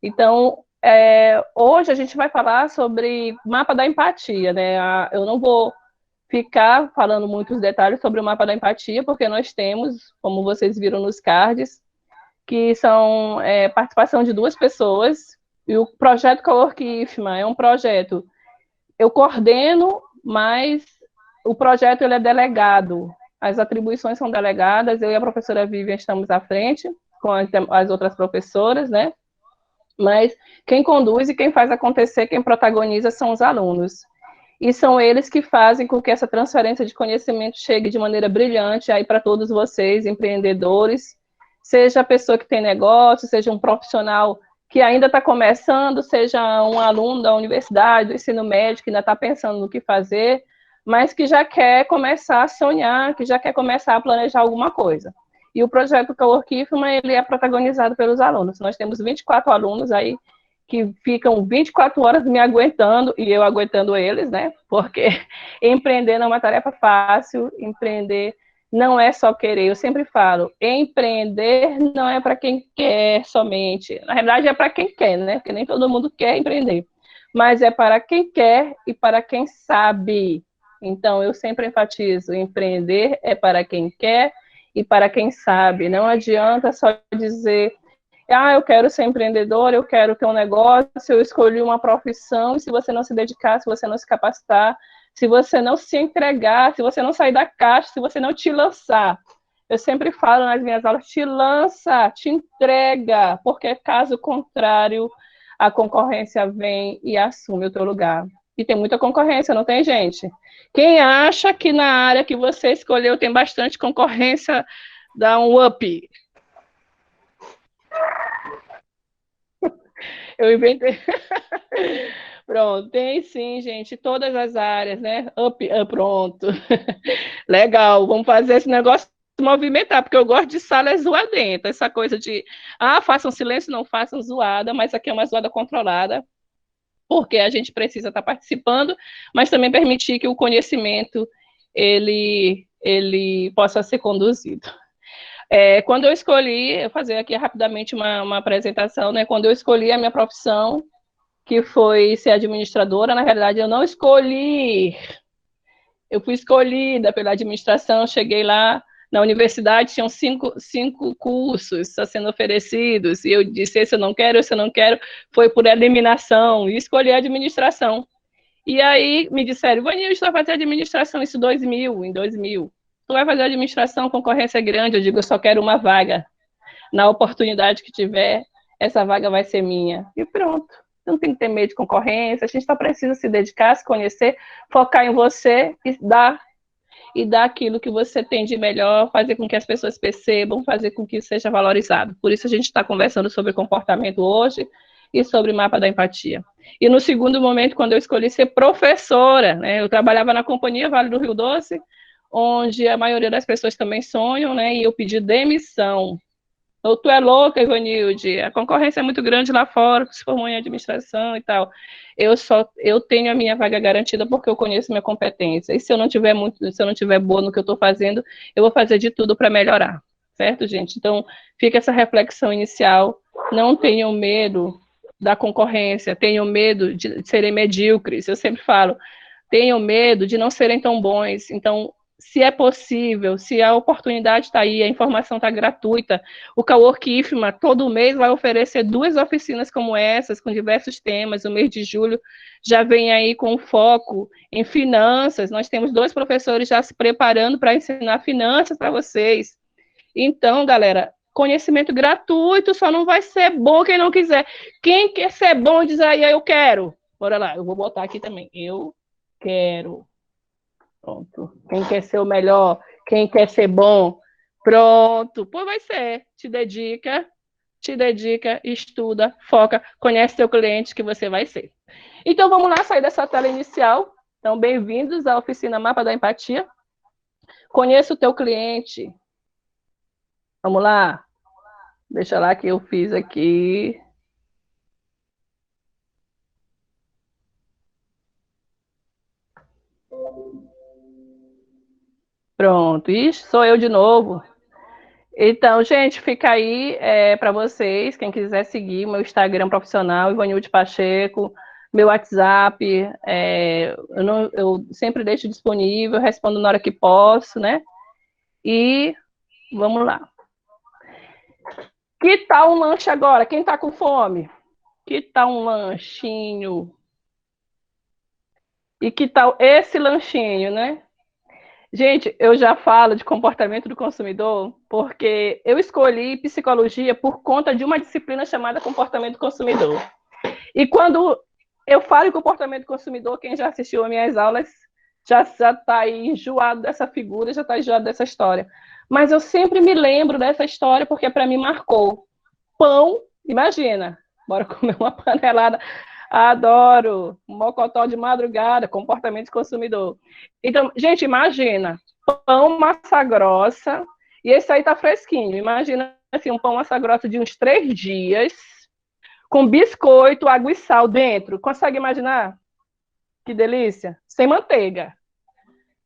Então, hoje a gente vai falar sobre mapa da empatia, né? Eu não vou ficar falando muitos detalhes sobre o mapa da empatia, porque nós temos, como vocês viram nos cards, que são participação de duas pessoas, e o projeto Cowork IFMA é um projeto, eu coordeno, mas o projeto ele é delegado, as atribuições são delegadas, eu e a professora Vivian estamos à frente, com as outras professoras, né? Mas quem conduz e quem faz acontecer, quem protagoniza são os alunos. E são eles que fazem com que essa transferência de conhecimento chegue de maneira brilhante aí para todos vocês, empreendedores, seja a pessoa que tem negócio, seja um profissional que ainda está começando, seja um aluno da universidade, do ensino médio, que ainda está pensando no que fazer, mas que já quer começar a sonhar, que já quer começar a planejar alguma coisa. E o projeto Cowork IFMA, ele é protagonizado pelos alunos. Nós temos 24 alunos aí que ficam 24 horas me aguentando e eu aguentando eles, né? Porque empreender não é uma tarefa fácil, empreender não é só querer. Eu sempre falo, empreender não é para quem quer somente. Na verdade, é para quem quer, né? Porque nem todo mundo quer empreender. Mas é para quem quer e para quem sabe. Então, eu sempre enfatizo, empreender é para quem quer e para quem sabe. Não adianta só dizer eu quero ser empreendedor, eu quero ter um negócio, eu escolhi uma profissão, e se você não se dedicar, se você não se capacitar, se você não se entregar, se você não sair da caixa, se você não te lançar. Eu sempre falo nas minhas aulas, te lança, te entrega, porque caso contrário, a concorrência vem e assume o teu lugar. E tem muita concorrência, não tem, gente? Quem acha que na área que você escolheu tem bastante concorrência, dá um up. Eu inventei. Pronto, tem sim, gente, todas as áreas, né? Pronto. Legal, vamos fazer esse negócio movimentar, porque eu gosto de sala zoadenta, essa coisa de, façam silêncio, não façam zoada, mas aqui é uma zoada controlada, porque a gente precisa estar participando, mas também permitir que o conhecimento, ele possa ser conduzido. Quando eu escolhi, eu fazer aqui rapidamente uma apresentação, né? Quando eu escolhi a minha profissão, que foi ser administradora, na realidade eu não escolhi, eu fui escolhida pela administração, cheguei lá na universidade, tinham cinco cursos sendo oferecidos, e eu disse, esse eu não quero, foi por eliminação, e escolhi a administração. E aí me disseram, Vanil, tu vai fazer administração isso em 2000. Tu vai fazer administração, concorrência grande, eu digo, eu só quero uma vaga. Na oportunidade que tiver, essa vaga vai ser minha. E pronto. Não tem que ter medo de concorrência, a gente só precisa se dedicar, se conhecer, focar em você e dar aquilo que você tem de melhor, fazer com que as pessoas percebam, fazer com que seja valorizado. Por isso a gente está conversando sobre comportamento hoje e sobre mapa da empatia. E no segundo momento, quando eu escolhi ser professora, né, eu trabalhava na Companhia Vale do Rio Doce, onde a maioria das pessoas também sonham, né, e eu pedi demissão. Ou tu é louca, Ivanilde, a concorrência é muito grande lá fora, se formou em administração e tal. Eu tenho a minha vaga garantida porque eu conheço minha competência. E se eu não tiver se eu não tiver boa no que eu estou fazendo, eu vou fazer de tudo para melhorar. Certo, gente? Então, fica essa reflexão inicial. Não tenham medo da concorrência, tenham medo de serem medíocres. Eu sempre falo, tenham medo de não serem tão bons. Então, se é possível, se a oportunidade está aí, a informação está gratuita, o Cowork IFMA todo mês vai oferecer 2 oficinas como essas, com diversos temas. O mês de julho já vem aí com foco em finanças. Nós temos 2 professores já se preparando para ensinar finanças para vocês. Então, galera, conhecimento gratuito, só não vai ser bom quem não quiser. Quem quer ser bom diz aí, eu quero. Bora lá, eu vou botar aqui também. Eu quero. Pronto. Quem quer ser o melhor, quem quer ser bom, pronto. Pô, vai ser. Te dedica, estuda, foca, conhece seu cliente que você vai ser. Então vamos lá, sair dessa tela inicial. Então, bem-vindos à oficina Mapa da Empatia. Conheça o teu cliente. Vamos lá. Deixa lá que eu fiz aqui. Pronto. Ixi, sou eu de novo. Então, gente, fica aí para vocês, quem quiser seguir meu Instagram profissional, Ivanilde Pacheco, meu WhatsApp, eu sempre deixo disponível, respondo na hora que posso, né? E vamos lá. Que tal um lanche agora? Quem tá com fome? Que tal um lanchinho? E que tal esse lanchinho, né? Gente, eu já falo de comportamento do consumidor porque eu escolhi psicologia por conta de uma disciplina chamada comportamento do consumidor. E quando eu falo em comportamento do consumidor, quem já assistiu às minhas aulas já está aí enjoado dessa figura, já está enjoado dessa história. Mas eu sempre me lembro dessa história porque para mim marcou. Pão, imagina, bora comer uma panelada. Adoro, mocotó de madrugada, comportamento de consumidor. Então, gente, imagina, pão massa grossa, e esse aí tá fresquinho. Imagina assim, um pão massa grossa de uns 3 dias, com biscoito, água e sal dentro. Consegue imaginar? Que delícia. Sem manteiga.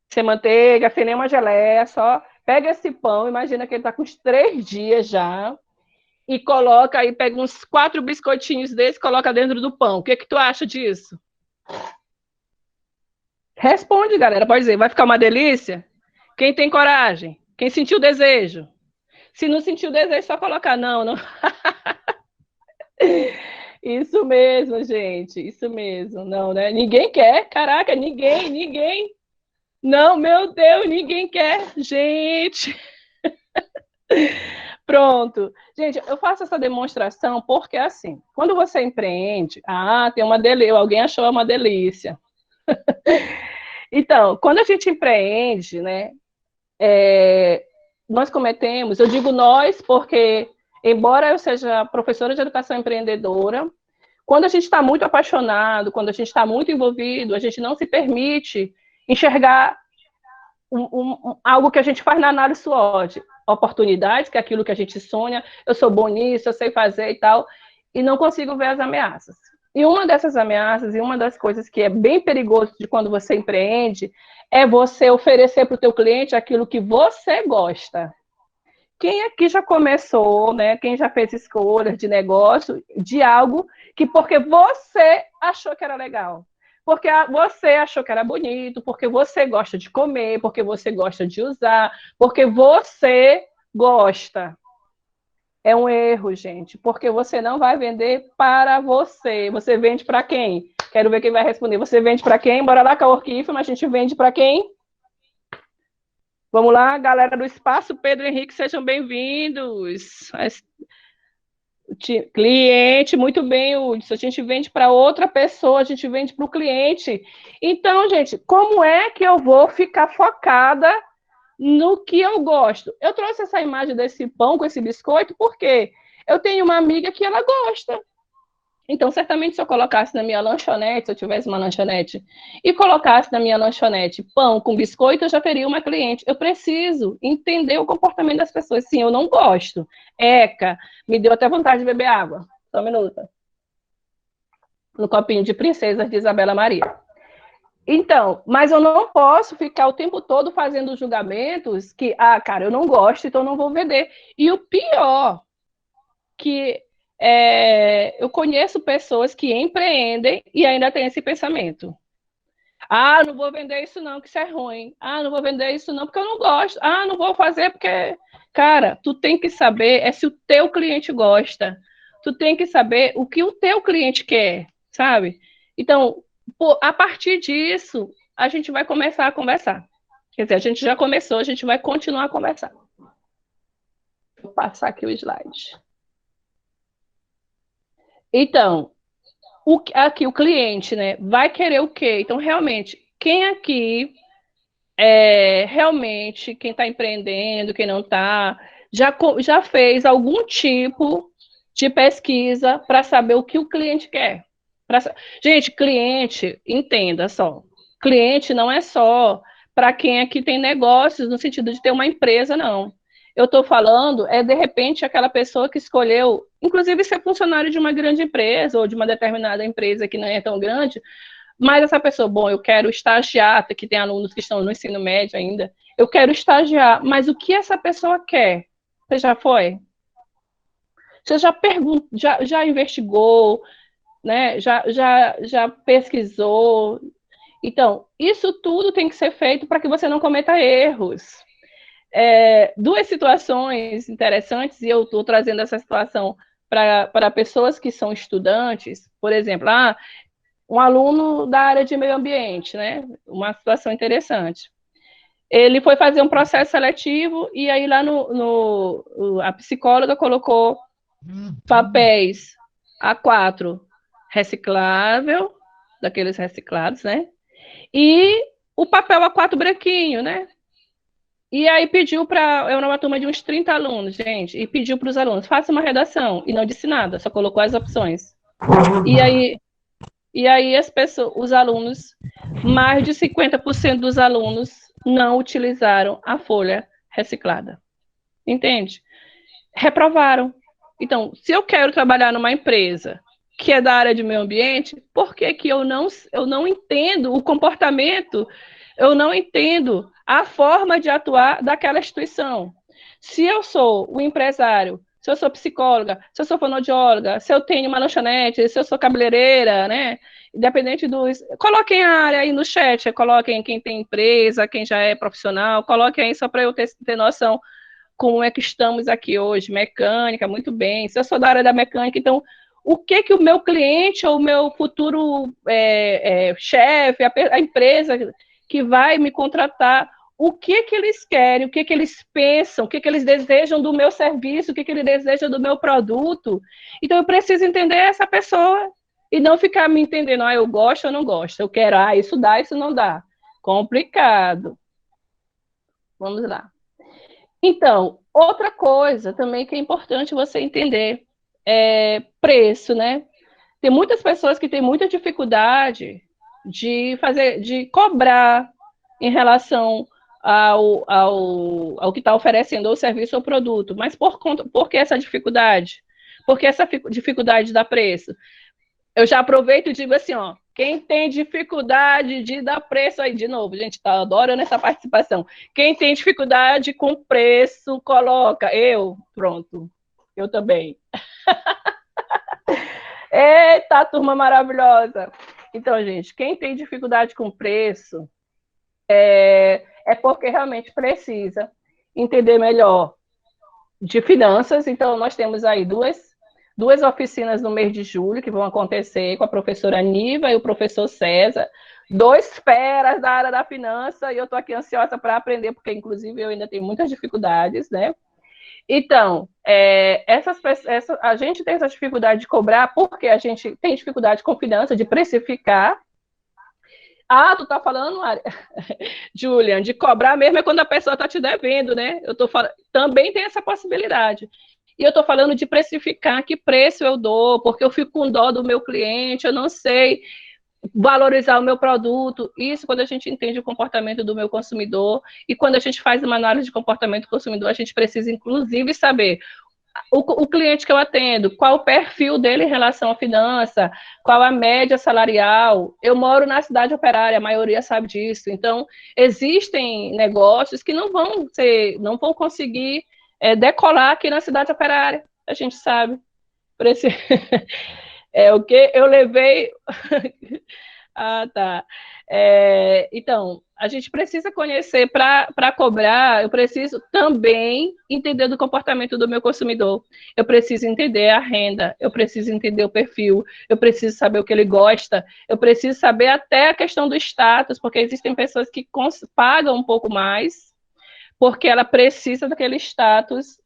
Sem manteiga, sem nenhuma geleia, só pega esse pão, imagina que ele tá com uns 3 dias já, e coloca aí, pega uns 4 biscoitinhos desses, coloca dentro do pão. O que que tu acha disso? Responde, galera, pode dizer, vai ficar uma delícia? Quem tem coragem? Quem sentiu desejo? Se não sentiu desejo, só colocar não, não. Isso mesmo, gente, isso mesmo. Não, né? Ninguém quer, caraca, ninguém. Não, meu Deus, ninguém quer. Gente, pronto. Gente, eu faço essa demonstração porque, assim, quando você empreende, tem uma delícia, alguém achou uma delícia. Então, quando a gente empreende, né, nós cometemos, eu digo nós porque, embora eu seja professora de educação empreendedora, quando a gente está muito apaixonado, quando a gente está muito envolvido, a gente não se permite enxergar algo que a gente faz na análise SWOT, oportunidades, que é aquilo que a gente sonha, eu sou bom nisso, eu sei fazer e tal, e não consigo ver as ameaças. E uma dessas ameaças, e uma das coisas que é bem perigoso de quando você empreende, é você oferecer para o teu cliente aquilo que você gosta. Quem aqui já começou, né? Quem já fez escolhas de negócio, de algo que porque você achou que era legal, porque você achou que era bonito, porque você gosta de comer, porque você gosta de usar, porque você gosta. É um erro, gente, porque você não vai vender para você. Você vende para quem? Quero ver quem vai responder. Você vende para quem? Bora lá, Caorquifa, mas a gente vende para quem? Vamos lá, galera do Espaço Pedro Henrique, sejam bem-vindos. Cliente, muito bem, Hudson. A gente vende para outra pessoa, a gente vende para o cliente. Então, gente, como é que eu vou ficar focada no que eu gosto? Eu trouxe essa imagem desse pão com esse biscoito porque eu tenho uma amiga que ela gosta. Então, certamente, se eu colocasse na minha lanchonete, se eu tivesse uma lanchonete, e colocasse na minha lanchonete pão com biscoito, eu já teria uma cliente. Eu preciso entender o comportamento das pessoas. Sim, eu não gosto. Eca, me deu até vontade de beber água. Só um minuto. No copinho de princesas de Isabela Maria. Então, mas eu não posso ficar o tempo todo fazendo julgamentos que, cara, eu não gosto, então eu não vou vender. E o pior, que eu conheço pessoas que empreendem e ainda têm esse pensamento. Não vou vender isso não, que isso é ruim. Não vou vender isso não, porque eu não gosto. Não vou fazer porque... Cara, tu tem que saber se o teu cliente gosta. Tu tem que saber o que o teu cliente quer, sabe? Então, a partir disso, a gente vai começar a conversar. Quer dizer, a gente já começou, a gente vai continuar a conversar. Vou passar aqui o slide. Então, aqui o cliente, né, vai querer o quê? Então, realmente, quem aqui realmente, quem está empreendendo, quem não está, já fez algum tipo de pesquisa para saber o que o cliente quer? Gente, cliente, entenda só, cliente não é só para quem aqui tem negócios, no sentido de ter uma empresa, não. Eu estou falando, de repente, aquela pessoa que escolheu, inclusive ser funcionário de uma grande empresa, ou de uma determinada empresa que não é tão grande, mas essa pessoa, bom, eu quero estagiar, que tem alunos que estão no ensino médio ainda, eu quero estagiar, mas o que essa pessoa quer? Você já foi? Você já perguntou, já investigou, né? Já pesquisou? Então, isso tudo tem que ser feito para que você não cometa erros. Duas situações interessantes, e eu estou trazendo essa situação para pessoas que são estudantes, por exemplo, um aluno da área de meio ambiente, né? Uma situação interessante. Ele foi fazer um processo seletivo e aí lá a psicóloga colocou papéis A4 reciclável, daqueles reciclados, né? E o papel A4 branquinho, né? E aí pediu para, é uma turma de uns 30 alunos, gente, e pediu para os alunos, faça uma redação, e não disse nada, só colocou as opções. E aí as pessoas, os alunos, mais de 50% dos alunos não utilizaram a folha reciclada. Entende? Reprovaram. Então, se eu quero trabalhar numa empresa que é da área de meio ambiente, por que que eu não entendo o comportamento, eu não entendo a forma de atuar daquela instituição? Se eu sou o empresário, se eu sou psicóloga, se eu sou fonoaudióloga, se eu tenho uma lanchonete, se eu sou cabeleireira, né? Independente dos... Coloquem a área aí no chat, coloquem quem tem empresa, quem já é profissional, coloquem aí só para eu ter noção como é que estamos aqui hoje, mecânica, muito bem. Se eu sou da área da mecânica, então, o que que o meu cliente ou o meu futuro chefe, a empresa que vai me contratar, o que que eles querem, o que que eles pensam, o que que eles desejam do meu serviço, o que que eles desejam do meu produto. Então, eu preciso entender essa pessoa e não ficar me entendendo, eu gosto ou não gosto, eu quero, isso dá, isso não dá. Complicado. Vamos lá. Então, outra coisa também que é importante você entender é preço, né? Tem muitas pessoas que têm muita dificuldade de cobrar em relação ao que está oferecendo o serviço ou produto. Mas por que essa dificuldade? Por que essa dificuldade da preço? Eu já aproveito e digo assim, ó, quem tem dificuldade de dar preço aí, de novo, gente, tá adorando essa participação. Quem tem dificuldade com preço, coloca. Pronto. Eu também. Eita, turma maravilhosa. Então, gente, quem tem dificuldade com preço é porque realmente precisa entender melhor de finanças. Então, nós temos aí duas oficinas no mês de julho que vão acontecer com a professora Niva e o professor César, dois feras da área da finança, e eu estou aqui ansiosa para aprender, porque, inclusive, eu ainda tenho muitas dificuldades, né? Então, a gente tem essa dificuldade de cobrar porque a gente tem dificuldade com finança, de precificar. Tu tá falando, Julian, de cobrar mesmo é quando a pessoa tá te devendo, né? Também tem essa possibilidade. E eu estou falando de precificar, que preço eu dou, porque eu fico com dó do meu cliente, eu não sei valorizar o meu produto. Isso quando a gente entende o comportamento do meu consumidor. E quando a gente faz uma análise de comportamento do consumidor, a gente precisa, inclusive, saber o cliente que eu atendo, qual o perfil dele em relação à finança, qual a média salarial. Eu moro na cidade operária, a maioria sabe disso. Então, existem negócios que não vão conseguir decolar aqui na cidade operária. A gente sabe. Por esse... o que eu levei. Tá. Então, a gente precisa conhecer para cobrar, eu preciso também entender do comportamento do meu consumidor. Eu preciso entender a renda, eu preciso entender o perfil, eu preciso saber o que ele gosta, eu preciso saber até a questão do status, porque existem pessoas que pagam um pouco mais, porque ela precisa daquele status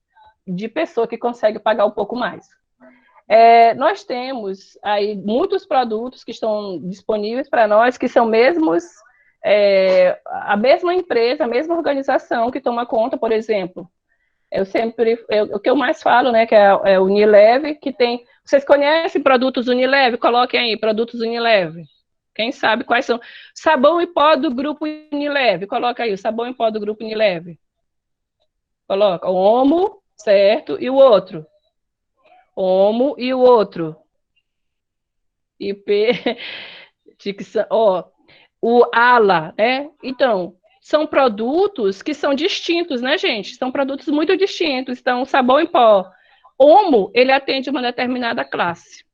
de pessoa que consegue pagar um pouco mais. Nós temos aí muitos produtos que estão disponíveis para nós, que são a mesma empresa, a mesma organização que toma conta, por exemplo. O que eu mais falo, né, que é o Unilever, que tem... Vocês conhecem produtos Unilever? Coloquem aí, produtos Unilever. Quem sabe quais são? Sabão em pó do grupo Unilever. Coloca aí, o sabão em pó do grupo Unilever. Coloca o Omo, certo? E o outro? Omo e o outro? IP, dicção, o ALA, né? Então, são produtos que são distintos, né, gente? São produtos muito distintos. Então, o sabão em pó Omo, ele atende uma determinada classe.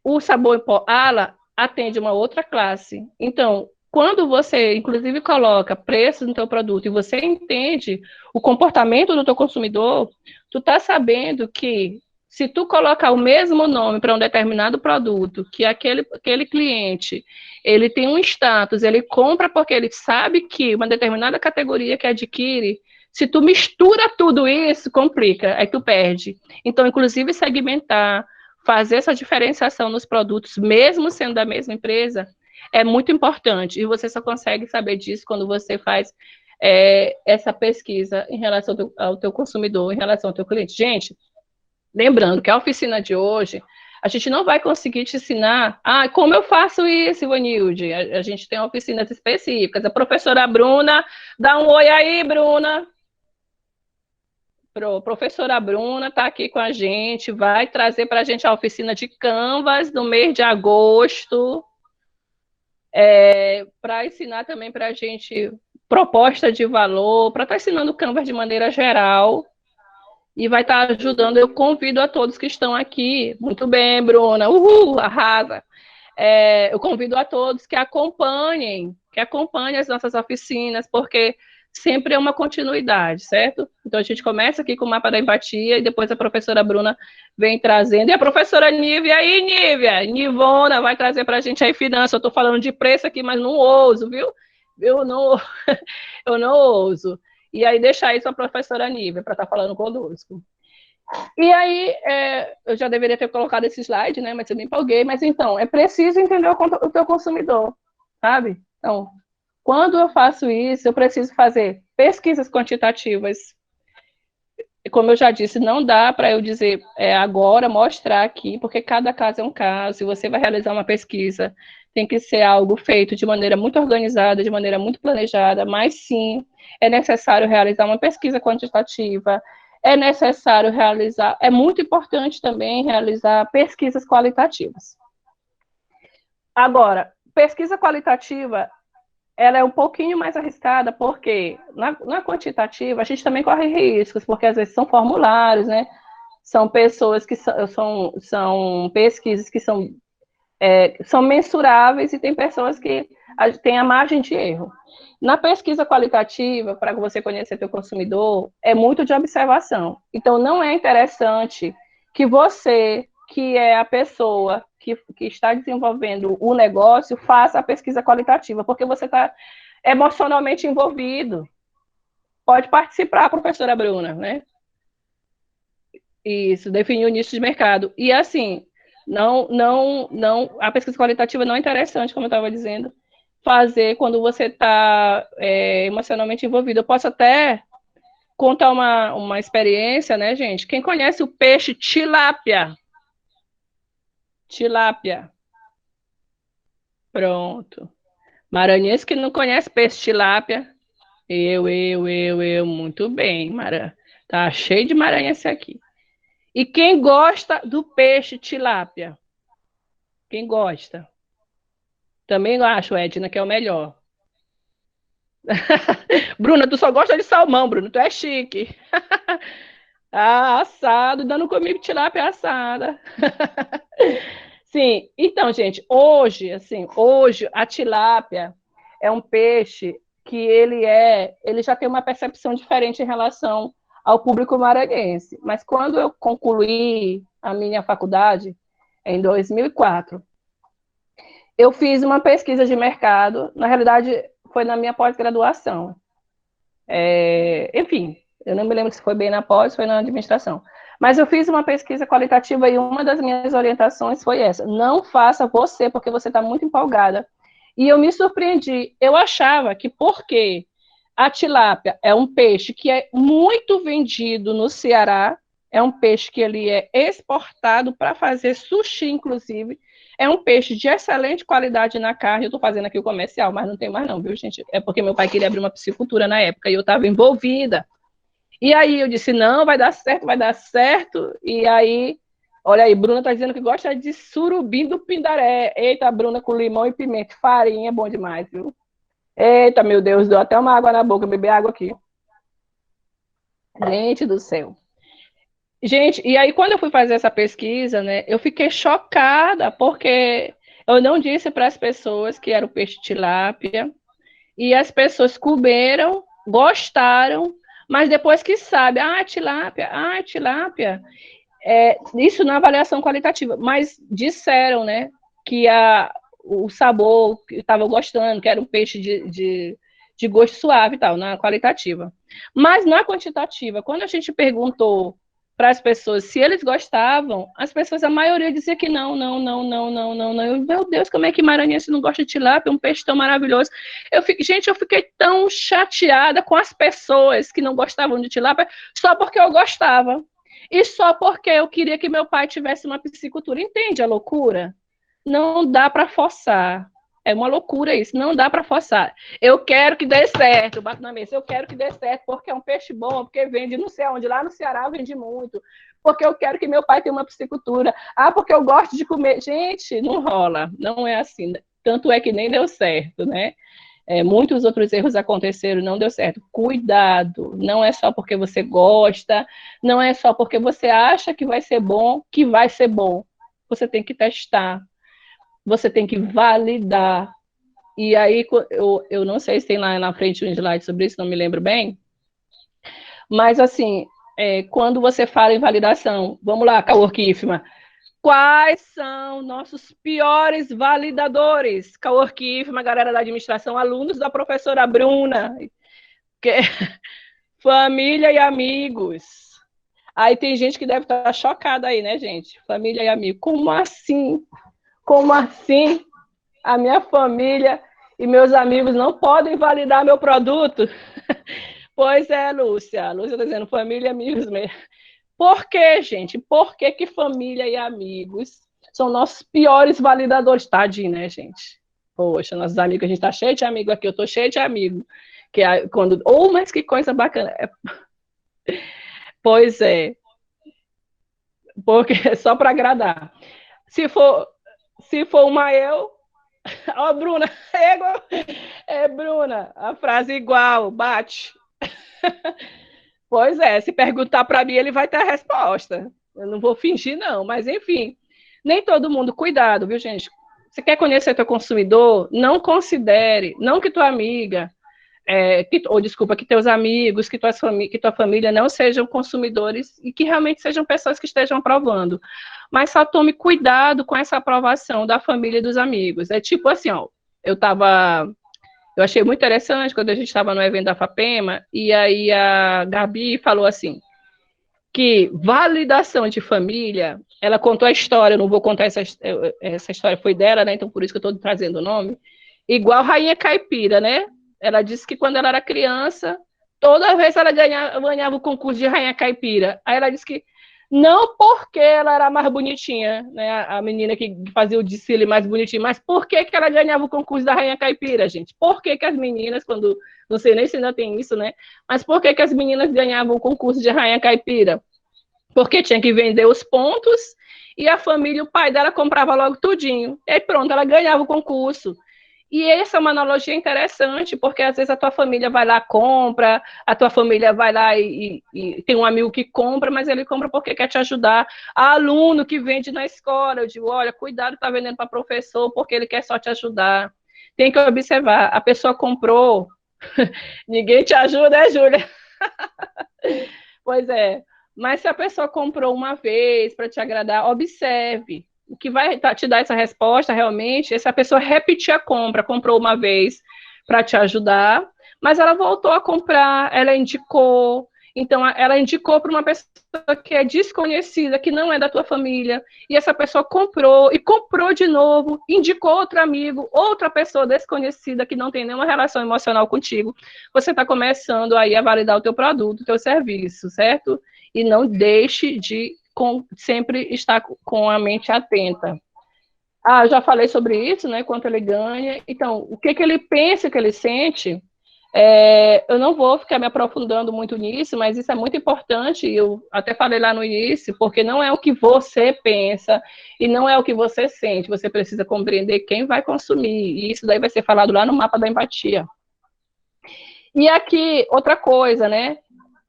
O sabão em pó Ala atende uma outra classe. Então, quando você, inclusive, coloca preço no teu produto e você entende o comportamento do teu consumidor, tu tá sabendo que se tu colocar o mesmo nome para um determinado produto, que aquele cliente, ele tem um status, ele compra porque ele sabe que uma determinada categoria que adquire, se tu mistura tudo isso, complica, aí tu perde. Então, inclusive, segmentar, fazer essa diferenciação nos produtos, mesmo sendo da mesma empresa, é muito importante. E você só consegue saber disso quando você faz essa pesquisa em relação ao teu consumidor, em relação ao teu cliente. Gente, lembrando que a oficina de hoje, a gente não vai conseguir te ensinar, como eu faço isso, Ivanilde? A gente tem oficinas específicas. A professora Bruna, dá um oi aí, Bruna. Professora Bruna está aqui com a gente, vai trazer para a gente a oficina de Canvas no mês de agosto, para ensinar também para a gente proposta de valor, para estar ensinando Canvas de maneira geral, e vai estar ajudando. Eu convido a todos que estão aqui. Muito bem, Bruna, arrasa. Eu convido a todos que acompanhem as nossas oficinas, porque sempre é uma continuidade, certo? Então, a gente começa aqui com o mapa da empatia e depois a professora Bruna vem trazendo. E a professora Nívia, aí, Nívia, Nivona, vai trazer para a gente aí finança. Eu estou falando de preço aqui, mas não ouso, viu? Eu não, eu não ouso. E aí, deixar isso a professora Nívia para estar falando conosco. E aí, eu já deveria ter colocado esse slide, né? Mas eu me empolguei. Mas então, é preciso entender o teu consumidor, sabe? Então, quando eu faço isso, eu preciso fazer pesquisas quantitativas. E como eu já disse, não dá para eu dizer agora, mostrar aqui, porque cada caso é um caso. Se você vai realizar uma pesquisa, tem que ser algo feito de maneira muito organizada, de maneira muito planejada, mas sim, é necessário realizar uma pesquisa quantitativa, é necessário realizar, é muito importante também realizar pesquisas qualitativas. Agora, pesquisa qualitativa, ela é um pouquinho mais arriscada, porque na quantitativa a gente também corre riscos, porque às vezes são formulários, né? São pessoas que são pesquisas que são mensuráveis e tem pessoas que têm a margem de erro. Na pesquisa qualitativa, para você conhecer seu consumidor, é muito de observação. Então, não é interessante que você, que é a pessoa que está desenvolvendo o negócio, faça a pesquisa qualitativa, porque você está emocionalmente envolvido. Pode participar, professora Bruna, né? Isso, definir o nicho de mercado. E assim, a pesquisa qualitativa não é interessante, como eu estava dizendo, fazer quando você está emocionalmente envolvido. Eu posso até contar uma experiência, né, gente? Quem conhece o peixe tilápia? Tilápia. Pronto. Maranhense que não conhece peixe tilápia. Muito bem, Mara. Tá cheio de maranhense aqui. E quem gosta do peixe tilápia? Quem gosta? Também acho, Edna, que é o melhor. Bruna, tu só gosta de salmão, Bruna, tu é chique. Assado, dando comigo tilápia assada. Sim, então, gente, hoje a tilápia é um peixe que ele já tem uma percepção diferente em relação ao público maranhense. Mas quando eu concluí a minha faculdade, em 2004, eu fiz uma pesquisa de mercado, na realidade, foi na minha pós-graduação. Enfim, eu não me lembro se foi bem na pós, foi na administração. Mas eu fiz uma pesquisa qualitativa e uma das minhas orientações foi essa: não faça você, porque você está muito empolgada. E eu me surpreendi. Eu achava que porque a tilápia é um peixe que é muito vendido no Ceará, é um peixe que ele é exportado para fazer sushi, inclusive. É um peixe de excelente qualidade na carne. Eu estou fazendo aqui o comercial, mas não tem mais não, viu, gente? É porque meu pai queria abrir uma piscicultura na época e eu estava envolvida. E aí eu disse, não, vai dar certo, vai dar certo. E aí, olha aí, Bruna está dizendo que gosta de surubim do Pindaré. Eita, Bruna, com limão e pimenta. Farinha é bom demais, viu? Eita, meu Deus, deu até uma água na boca, beber água aqui. Gente do céu. Gente, e aí quando eu fui fazer essa pesquisa, né, eu fiquei chocada, porque eu não disse para as pessoas que era o peixe tilápia, e as pessoas comeram, gostaram, mas depois que sabe, tilápia, isso na avaliação qualitativa, mas disseram, né, que o sabor que estavam gostando, que era um peixe de gosto suave e tal, na qualitativa. Mas na quantitativa, quando a gente perguntou para as pessoas se eles gostavam, as pessoas, a maioria dizia que não, não, não, não, não, não, não. Eu, meu Deus, como é que maranhense não gosta de tilápia? Um peixe tão maravilhoso. Gente, eu fiquei tão chateada com as pessoas que não gostavam de tilápia só porque eu gostava. E só porque eu queria que meu pai tivesse uma piscicultura. Entende a loucura? Não dá para forçar. É uma loucura isso, não dá para forçar. Eu quero que dê certo, bato na mesa, eu quero que dê certo, porque é um peixe bom, porque vende não sei onde, lá no Ceará vende muito, porque eu quero que meu pai tenha uma piscicultura, porque eu gosto de comer. Gente, não rola, não é assim. Tanto é que nem deu certo, né? Muitos outros erros aconteceram, não deu certo. Cuidado, não é só porque você gosta, não é só porque você acha que vai ser bom, que vai ser bom. Você tem que testar, você tem que validar. E aí, eu não sei se tem lá na frente um slide sobre isso, não me lembro bem, mas assim, quando você fala em validação, vamos lá, Caor Kifma, quais são nossos piores validadores? Caor Kifma, galera da administração, alunos da professora Bruna, que... família e amigos. Aí tem gente que deve estar chocada aí, né, gente? Família e amigo. Como assim? Como assim? A minha família e meus amigos não podem validar meu produto? Pois é, Lúcia. A Lúcia está dizendo família e amigos mesmo. Por que, gente? Por que família e amigos são nossos piores validadores? Tadinho, né, gente? Poxa, nossos amigos, a gente tá cheio de amigo aqui, eu tô cheio de amigo. Quando... mas que coisa bacana. Pois é, porque é só para agradar. Se for, se for uma eu, ó, Bruna, Bruna, a frase igual, bate. Pois é, se perguntar para mim, ele vai ter a resposta. Eu não vou fingir, não, mas enfim. Nem todo mundo, cuidado, viu, gente? Você quer conhecer teu consumidor? Não considere, não que tua amiga, desculpa, que teus amigos, que tua família não sejam consumidores e que realmente sejam pessoas que estejam aprovando. Mas só tome cuidado com essa aprovação da família e dos amigos. É tipo assim, ó, eu achei muito interessante quando a gente estava no evento da FAPEMA, e aí a Gabi falou assim, que validação de família, ela contou a história, eu não vou contar essa história, foi dela, né, então por isso que eu estou trazendo o nome, igual Rainha Caipira, né? Ela disse que quando ela era criança, toda vez ela ganhava o concurso de Rainha Caipira. Aí ela disse que não porque ela era mais bonitinha, né? A menina que fazia o desfile mais bonitinho, mas por que ela ganhava o concurso da Rainha Caipira, gente? Por que as meninas, quando. Não sei nem se ainda tem isso, né? Mas por que as meninas ganhavam o concurso de Rainha Caipira? Porque tinha que vender os pontos e a família, o pai dela comprava logo tudinho. E aí pronto, ela ganhava o concurso. E essa é uma analogia interessante, porque às vezes a tua família vai lá, compra, a tua família vai lá e tem um amigo que compra, mas ele compra porque quer te ajudar. Há aluno que vende na escola, eu digo, olha, cuidado, tá vendendo para professor, porque ele quer só te ajudar. Tem que observar, a pessoa comprou, ninguém te ajuda, né, Júlia? Pois é, mas se a pessoa comprou uma vez para te agradar, observe. O que vai te dar essa resposta realmente é se a pessoa repetir a compra, comprou uma vez para te ajudar, mas ela voltou a comprar, ela indicou, então ela indicou para uma pessoa que é desconhecida, que não é da tua família, e essa pessoa comprou e comprou de novo, indicou outro amigo, outra pessoa desconhecida que não tem nenhuma relação emocional contigo. Você está começando aí a validar o teu produto, o teu serviço, certo? E não deixe de sempre estar com a mente atenta. Eu já falei sobre isso, né? Quanto ele ganha. Então, o que ele pensa, o que ele sente, eu não vou ficar me aprofundando muito nisso, mas isso é muito importante. Eu até falei lá no início, porque não é o que você pensa e não é o que você sente. Você precisa compreender quem vai consumir. E isso daí vai ser falado lá no mapa da empatia. E aqui, outra coisa, né?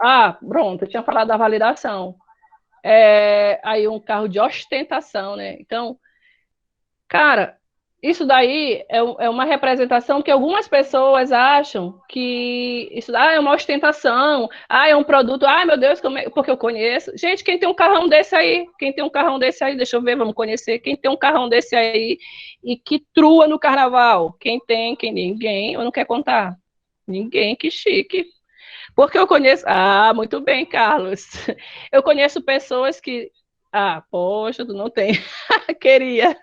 Ah, pronto, eu tinha falado da validação. Aí um carro de ostentação, né? Então, cara, isso daí é uma representação que algumas pessoas acham que isso é uma ostentação, é um produto, meu Deus, porque eu conheço. Gente, quem tem um carrão desse aí? Quem tem um carrão desse aí? Deixa eu ver, vamos conhecer. Quem tem um carrão desse aí e que trua no carnaval? Quem tem? Quem ninguém? Eu não quero contar. Ninguém, que chique. Porque eu conheço. Ah, muito bem, Carlos. Eu conheço pessoas que. Ah, poxa, tu não tem. Queria.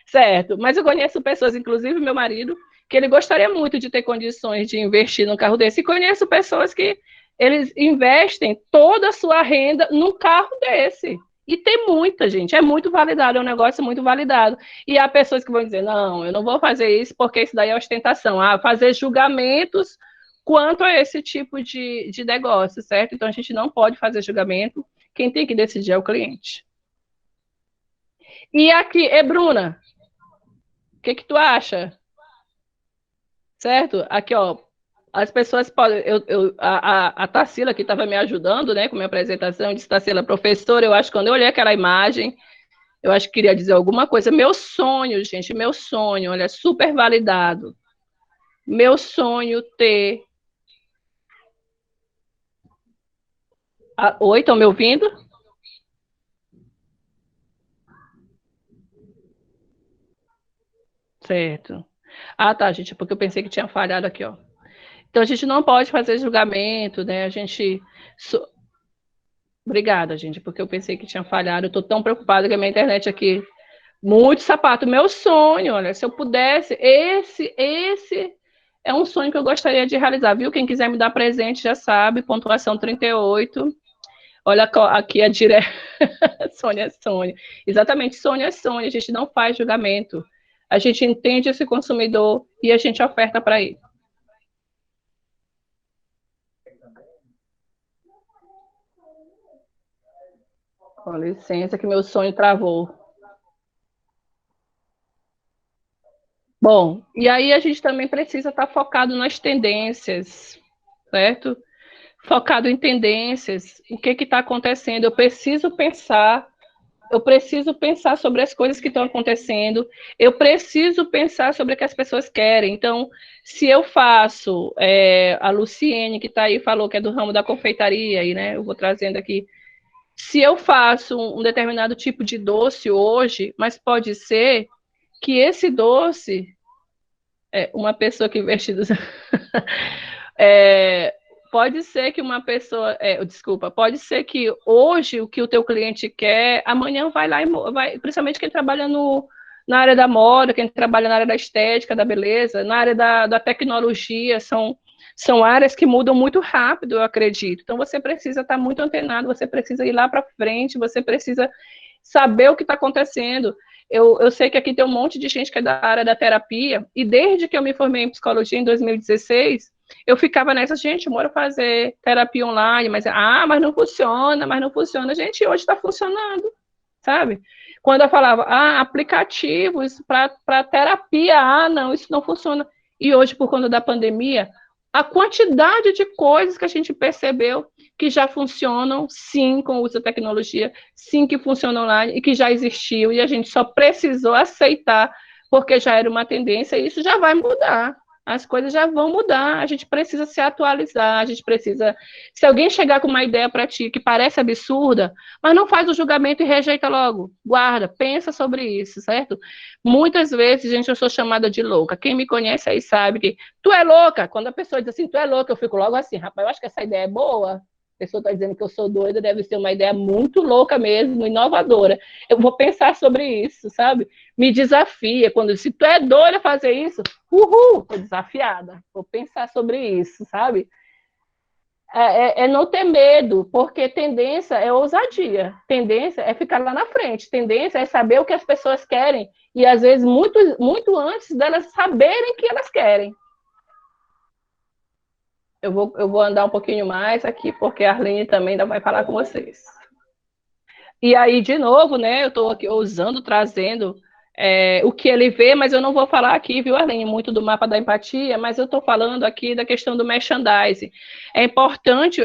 Certo. Mas eu conheço pessoas, inclusive meu marido, que ele gostaria muito de ter condições de investir num carro desse. E conheço pessoas que eles investem toda a sua renda num carro desse. E tem muita gente, é muito validado, é um negócio muito validado. E há pessoas que vão dizer, não, eu não vou fazer isso porque isso daí é ostentação. Fazer julgamentos quanto a esse tipo de negócio, certo? Então a gente não pode fazer julgamento, quem tem que decidir é o cliente. E aqui, Bruna, o que tu acha? Certo? Aqui, ó, as pessoas podem. A Tarsila que estava me ajudando, né, com a minha apresentação, disse, Tarsila, professora, eu acho que quando eu olhei aquela imagem, eu acho que queria dizer alguma coisa. Meu sonho, gente, meu sonho, olha, super validado. Meu sonho ter. Oi, estão me ouvindo? Certo. Tá, gente, porque eu pensei que tinha falhado aqui, ó. Então a gente não pode fazer julgamento, né? A gente. Obrigada, gente, porque eu pensei que tinha falhado. Eu tô tão preocupada que a minha internet aqui. Muito sapato. Meu sonho, olha, se eu pudesse, esse é um sonho que eu gostaria de realizar, viu? Quem quiser me dar presente já sabe, pontuação 38. Olha aqui a dire... Sônia é Sônia. Exatamente, Sônia é Sônia. A gente não faz julgamento. A gente entende esse consumidor e a gente oferta para ele. Com licença, que meu sonho travou. Bom, e aí a gente também precisa estar focado nas tendências, certo? Focado em tendências, o que está acontecendo. Eu preciso pensar sobre as coisas que estão acontecendo, eu preciso pensar sobre o que as pessoas querem. Então, se eu faço, a Luciene, que está aí, falou que é do ramo da confeitaria, e, né, eu vou trazendo aqui, se eu faço um determinado tipo de doce hoje, mas pode ser que esse doce, uma pessoa que vestido É, pode ser que uma pessoa, desculpa, pode ser que hoje o que o teu cliente quer, amanhã vai lá e vai, principalmente quem trabalha na área da moda, quem trabalha na área da estética, da beleza, na área da tecnologia, são áreas que mudam muito rápido, eu acredito. Então você precisa estar muito antenado, você precisa ir lá para frente, você precisa saber o que está acontecendo. Eu sei que aqui tem um monte de gente que é da área da terapia, e desde que eu me formei em psicologia em 2016, eu ficava nessa, gente, bora fazer terapia online, mas não funciona, mas não funciona. Gente, hoje está funcionando, sabe? Quando eu falava, aplicativos para terapia, não, isso não funciona. E hoje, por conta da pandemia, a quantidade de coisas que a gente percebeu que já funcionam, sim, com o uso da tecnologia, sim, que funcionam online e que já existiu, e a gente só precisou aceitar, porque já era uma tendência, e isso já vai mudar. As coisas já vão mudar, a gente precisa se atualizar, a gente precisa. Se alguém chegar com uma ideia para ti que parece absurda, mas não faz o julgamento e rejeita logo. Guarda, pensa sobre isso, certo? Muitas vezes, gente, eu sou chamada de louca. Quem me conhece aí sabe que tu é louca. Quando a pessoa diz assim, tu é louca, eu fico logo assim, rapaz, eu acho que essa ideia é boa. A pessoa está dizendo que eu sou doida, deve ser uma ideia muito louca mesmo, inovadora. Eu vou pensar sobre isso, sabe? Me desafia. Quando se tu é doida fazer isso, uhul, tô desafiada. Vou pensar sobre isso, sabe? É não ter medo, porque tendência é ousadia, tendência é ficar lá na frente, tendência é saber o que as pessoas querem, e às vezes muito, muito antes delas saberem o que elas querem. Eu vou andar um pouquinho mais aqui, porque a Arlene também ainda vai falar com vocês. E aí, de novo, né, eu estou aqui ousando, trazendo o que ele vê, mas eu não vou falar aqui, viu, Arlene, muito do mapa da empatia, mas eu estou falando aqui da questão do merchandising. É importante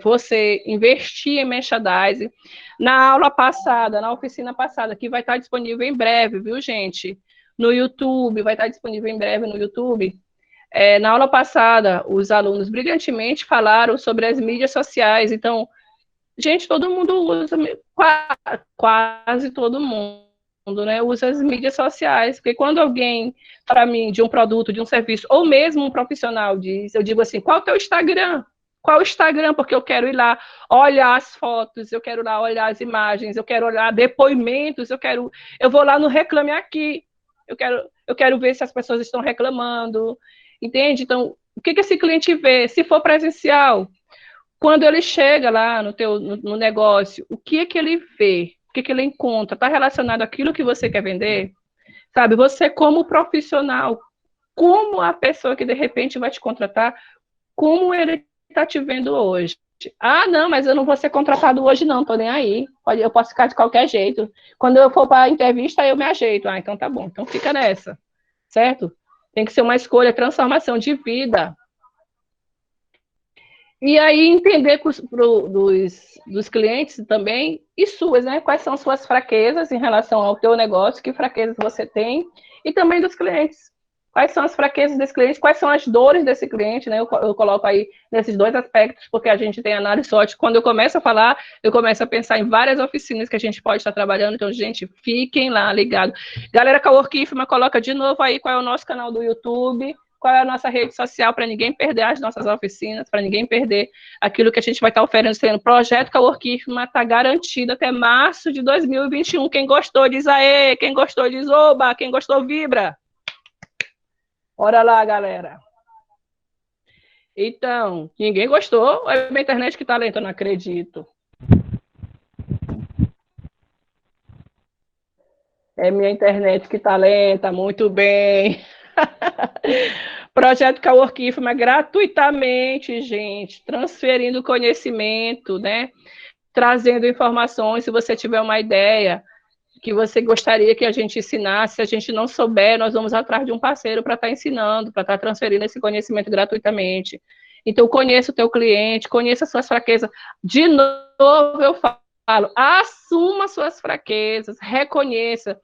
você investir em merchandising. Na aula passada, na oficina passada, que vai estar disponível em breve, viu, gente? No YouTube, vai estar disponível em breve no YouTube. Na aula passada, os alunos brilhantemente falaram sobre as mídias sociais. Então, gente, todo mundo usa, quase todo mundo, né, usa as mídias sociais, porque quando alguém, para mim, de um produto, de um serviço, ou mesmo um profissional diz, eu digo assim, qual é o teu Instagram? Qual é o Instagram? Porque eu quero ir lá olhar as fotos, eu quero lá olhar as imagens, eu quero olhar depoimentos, eu vou lá no Reclame Aqui, eu quero ver se as pessoas estão reclamando, entende? Então, o que esse cliente vê? Se for presencial, quando ele chega lá no negócio, o que é que ele vê? O que é que ele encontra? Está relacionado àquilo que você quer vender? Sabe, você como profissional, como a pessoa que de repente vai te contratar, como ele está te vendo hoje? Ah, não, mas eu não vou ser contratado hoje não, tô nem aí. Eu posso ficar de qualquer jeito. Quando eu for para a entrevista, eu me ajeito. Ah, então tá bom, então fica nessa, certo? Tem que ser uma escolha, transformação de vida. E aí entender dos clientes também, e suas, né? Quais são suas fraquezas em relação ao teu negócio, que fraquezas você tem, e também dos clientes. Quais são as fraquezas desse cliente, quais são as dores desse cliente, né? Eu coloco aí nesses dois aspectos, porque a gente tem análise SWOT. Quando eu começo a falar, eu começo a pensar em várias oficinas que a gente pode estar trabalhando. Então, gente, fiquem lá ligados. Galera, Cowork IFMA, coloca de novo aí qual é o nosso canal do YouTube, qual é a nossa rede social, para ninguém perder as nossas oficinas, para ninguém perder aquilo que a gente vai estar oferecendo. O projeto Cowork IFMA está garantido até março de 2021. Quem gostou, diz aê. Quem gostou, diz oba. Quem gostou, vibra. Bora lá, galera. Então, ninguém gostou? É minha internet que tá lenta, eu não acredito. É minha internet que tá lenta, muito bem. Projeto Cowork IFMA gratuitamente, gente, transferindo conhecimento, né? Trazendo informações, se você tiver uma ideia que você gostaria que a gente ensinasse, se a gente não souber, nós vamos atrás de um parceiro para estar ensinando, para estar transferindo esse conhecimento gratuitamente. Então, conheça o teu cliente, conheça as suas fraquezas. De novo, eu falo, assuma suas fraquezas, reconheça.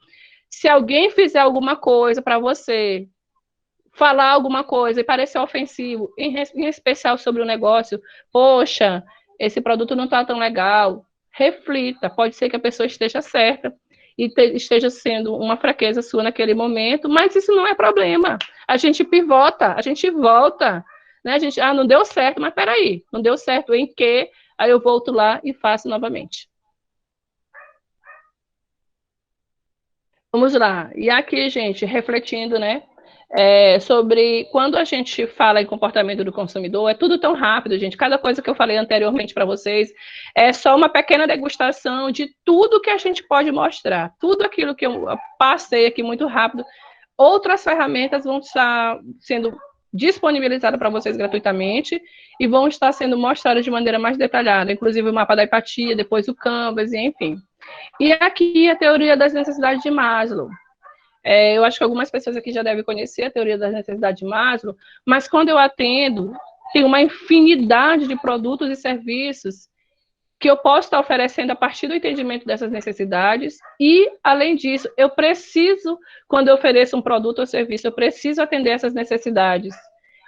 Se alguém fizer alguma coisa para você, falar alguma coisa e parecer ofensivo, em especial sobre o negócio, poxa, esse produto não está tão legal, reflita, pode ser que a pessoa esteja certa e esteja sendo uma fraqueza sua naquele momento, mas isso não é problema. A gente pivota, a gente volta, né? A gente, não deu certo, mas peraí, não deu certo em quê? Aí eu volto lá e faço novamente. Vamos lá. E aqui, gente, refletindo, né? Sobre quando a gente fala em comportamento do consumidor, é tudo tão rápido, gente. Cada coisa que eu falei anteriormente para vocês é só uma pequena degustação de tudo que a gente pode mostrar. Tudo aquilo que eu passei aqui muito rápido. Outras ferramentas vão estar sendo disponibilizadas para vocês gratuitamente e vão estar sendo mostradas de maneira mais detalhada, inclusive o mapa da empatia, depois o Canvas, e enfim. E aqui a teoria das necessidades de Maslow. Eu acho que algumas pessoas aqui já devem conhecer a teoria das necessidades de Maslow, mas quando eu atendo, tem uma infinidade de produtos e serviços que eu posso estar oferecendo a partir do entendimento dessas necessidades e, além disso, eu preciso, quando eu ofereço um produto ou serviço, eu preciso atender essas necessidades.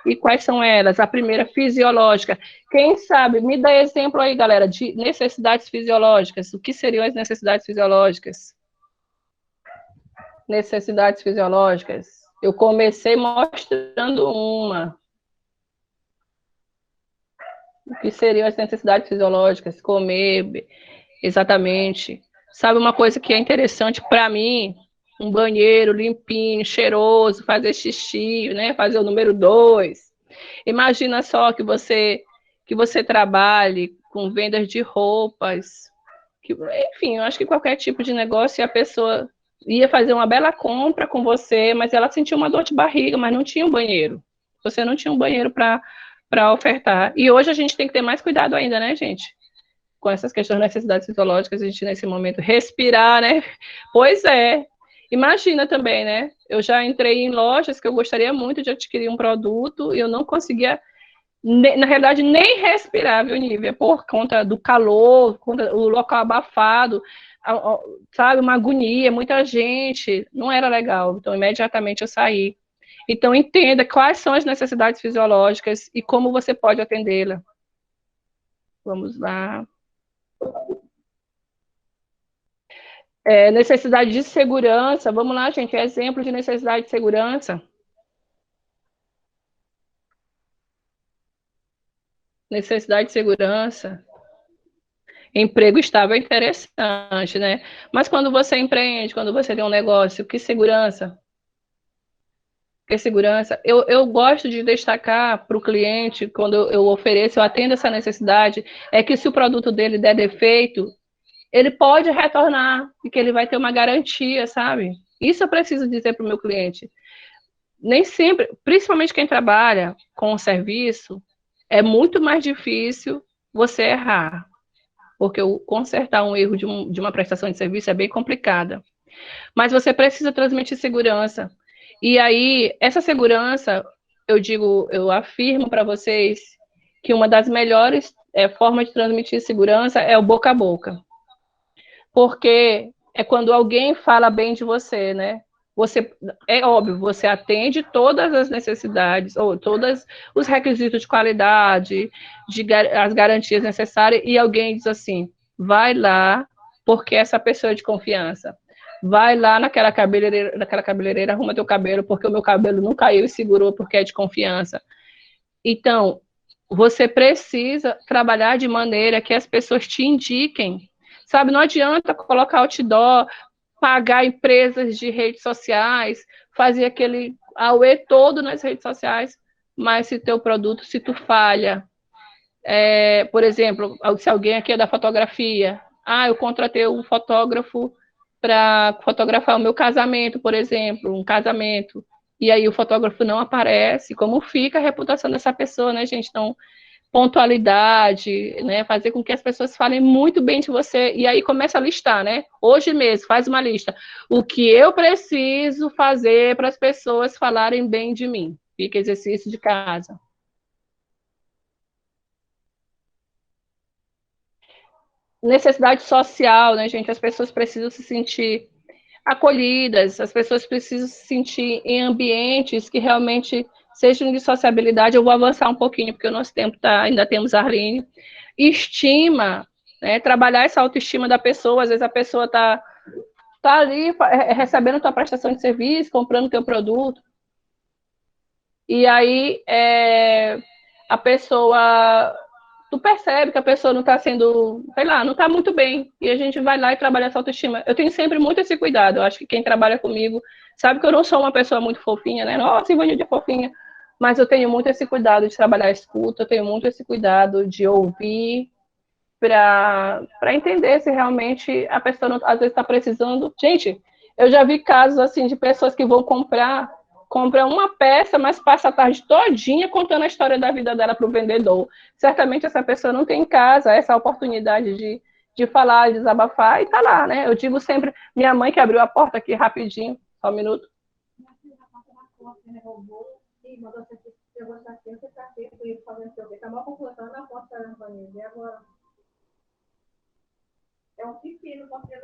E quais são elas? A primeira, fisiológica. Quem sabe, me dá exemplo aí, galera, de necessidades fisiológicas. O que seriam as necessidades fisiológicas? Necessidades fisiológicas. Eu comecei mostrando uma. O que seriam as necessidades fisiológicas? Comer, exatamente. Sabe uma coisa que é interessante para mim? Um banheiro limpinho, cheiroso, fazer xixi, né? Fazer o número 2. Imagina só que você trabalhe com vendas de roupas, enfim, eu acho que qualquer tipo de negócio, e a pessoa ia fazer uma bela compra com você, mas ela sentiu uma dor de barriga, mas não tinha um banheiro. Você não tinha um banheiro para ofertar. E hoje a gente tem que ter mais cuidado ainda, né, gente? Com essas questões de necessidades fisiológicas, a gente nesse momento respirar, né? Pois é. Imagina também, né? Eu já entrei em lojas que eu gostaria muito de adquirir um produto e eu não conseguia, na realidade, nem respirar, viu, Nívia? Por conta do calor, conta o local abafado, sabe? Uma agonia, muita gente, não era legal. Então, imediatamente eu saí. Então, entenda quais são as necessidades fisiológicas e como você pode atendê-la. Vamos lá. Necessidade de segurança. Vamos lá, gente. Exemplo de necessidade de segurança. Necessidade de segurança. Emprego estável é interessante, né? Mas quando você empreende, quando você tem um negócio, que segurança? Que segurança? Eu gosto de destacar para o cliente, quando eu ofereço, eu atendo essa necessidade, é que se o produto dele der defeito, ele pode retornar e que ele vai ter uma garantia, sabe? Isso eu preciso dizer para o meu cliente. Nem sempre, principalmente quem trabalha com o serviço, é muito mais difícil você errar, porque consertar um erro de uma prestação de serviço é bem complicada. Mas você precisa transmitir segurança. E aí, essa segurança, eu digo, eu afirmo para vocês que uma das melhores formas de transmitir segurança é o boca a boca. Porque é quando alguém fala bem de você, né? Você, é óbvio, você atende todas as necessidades, ou todos os requisitos de qualidade, as garantias necessárias, e alguém diz assim, vai lá, porque essa pessoa é de confiança. Vai lá naquela cabeleireira, arruma teu cabelo, porque o meu cabelo não caiu e segurou porque é de confiança. Então, você precisa trabalhar de maneira que as pessoas te indiquem. Sabe, não adianta colocar outdoor, pagar empresas de redes sociais, fazer aquele auê todo nas redes sociais, mas se teu produto, se tu falha, por exemplo, se alguém aqui é da fotografia, eu contratei um fotógrafo para fotografar o meu casamento, por exemplo, um casamento, e aí o fotógrafo não aparece, como fica a reputação dessa pessoa, né, gente? Então, pontualidade, né? Fazer com que as pessoas falem muito bem de você e aí começa a listar, né? Hoje mesmo, faz uma lista. O que eu preciso fazer para as pessoas falarem bem de mim? Fica exercício de casa. Necessidade social, né, gente? As pessoas precisam se sentir acolhidas, as pessoas precisam se sentir em ambientes que realmente sejam de sociabilidade. Eu vou avançar um pouquinho, porque o nosso tempo tá, ainda temos a Arline. Estima, né, trabalhar essa autoestima da pessoa, às vezes a pessoa tá ali recebendo tua prestação de serviço, comprando teu produto, e aí a pessoa tu percebe que a pessoa não está sendo, sei lá, não está muito bem. E a gente vai lá e trabalha essa autoestima. Eu tenho sempre muito esse cuidado. Eu acho que quem trabalha comigo sabe que eu não sou uma pessoa muito fofinha, né? Nossa, Ivone de fofinha. Mas eu tenho muito esse cuidado de trabalhar a escuta, eu tenho muito esse cuidado de ouvir para entender se realmente a pessoa não, às vezes está precisando. Gente, eu já vi casos assim de pessoas que vão compra uma peça, mas passa a tarde todinha contando a história da vida dela para o vendedor. Certamente essa pessoa não tem em casa essa oportunidade de falar, de desabafar, e tá lá, né? Eu digo sempre, minha mãe que abriu a porta aqui rapidinho, só um minuto. É um pepino, porque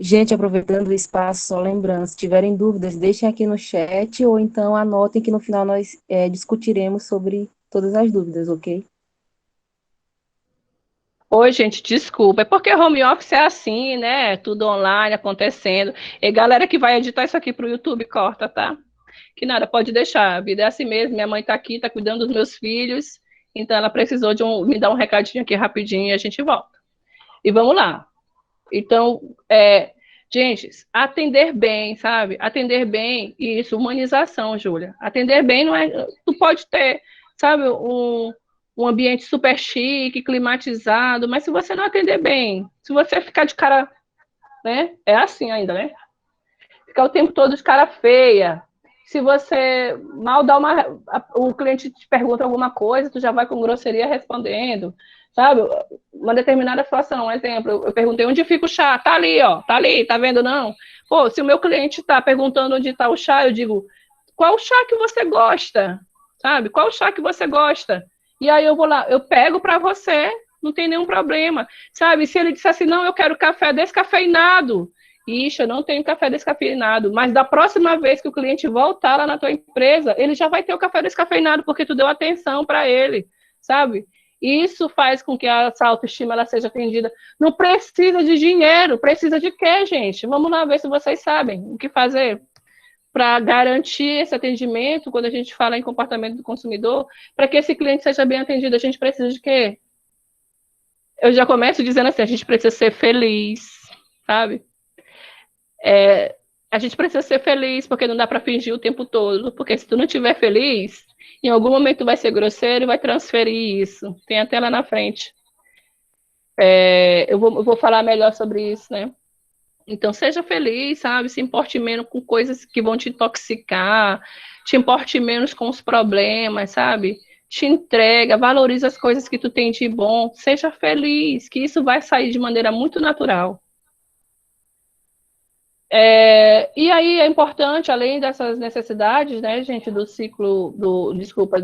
Gente, aproveitando o espaço, só lembrando, se tiverem dúvidas, deixem aqui no chat ou então anotem que no final nós discutiremos sobre todas as dúvidas, ok? Oi, gente, desculpa. É porque home office é assim, né? Tudo online acontecendo. E galera que vai editar isso aqui pro YouTube, corta, tá? Que nada, pode deixar. A vida é assim mesmo. Minha mãe tá aqui, tá cuidando dos meus filhos. Então ela precisou me dar um recadinho aqui rapidinho e a gente volta. E vamos lá. Então, gente, atender bem, sabe? Atender bem, isso, humanização, Júlia. Atender bem não é. Tu pode ter, sabe, um ambiente super chique, climatizado, mas se você não atender bem, se você ficar de cara, né? É assim ainda, né? Ficar o tempo todo de cara feia. Se você mal dá o cliente te pergunta alguma coisa, tu já vai com grosseria respondendo, sabe? Uma determinada situação, um exemplo, eu perguntei onde fica o chá, tá ali, ó, tá ali, tá vendo não? Pô, se o meu cliente tá perguntando onde tá o chá, eu digo, qual o chá que você gosta? Sabe? Qual o chá que você gosta? E aí eu vou lá, eu pego para você, não tem nenhum problema, sabe? Se ele disser assim, não, eu quero café descafeinado, ixi, eu não tenho café descafeinado, mas da próxima vez que o cliente voltar lá na tua empresa, ele já vai ter o café descafeinado, porque tu deu atenção para ele, sabe? Isso faz com que essa autoestima ela seja atendida. Não precisa de dinheiro, precisa de quê, gente? Vamos lá ver se vocês sabem o que fazer para garantir esse atendimento, quando a gente fala em comportamento do consumidor, para que esse cliente seja bem atendido, a gente precisa de quê? Eu já começo dizendo assim, a gente precisa ser feliz, sabe? A gente precisa ser feliz, porque não dá para fingir o tempo todo, porque se tu não estiver feliz, em algum momento tu vai ser grosseiro e vai transferir isso. Tem até lá na frente. Eu vou falar melhor sobre isso, né? Então, seja feliz, sabe? Se importe menos com coisas que vão te intoxicar, te importe menos com os problemas, sabe? Te entrega, valoriza as coisas que tu tem de bom, seja feliz, que isso vai sair de maneira muito natural. E aí é importante, além dessas necessidades, né, gente, do ciclo,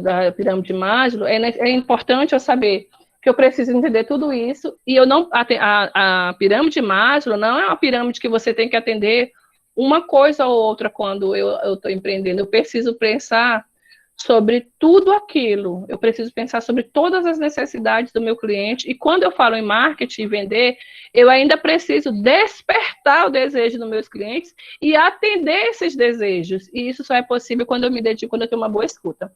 da pirâmide de Maslow, é importante eu saber que eu preciso entender tudo isso, e eu não, a pirâmide de Maslow não é uma pirâmide que você tem que atender uma coisa ou outra quando eu estou empreendendo, eu preciso pensar sobre tudo aquilo. Eu preciso pensar sobre todas as necessidades do meu cliente. E quando eu falo em marketing e vender, eu ainda preciso despertar o desejo dos meus clientes e atender esses desejos. E isso só é possível quando eu me dedico, quando eu tenho uma boa escuta.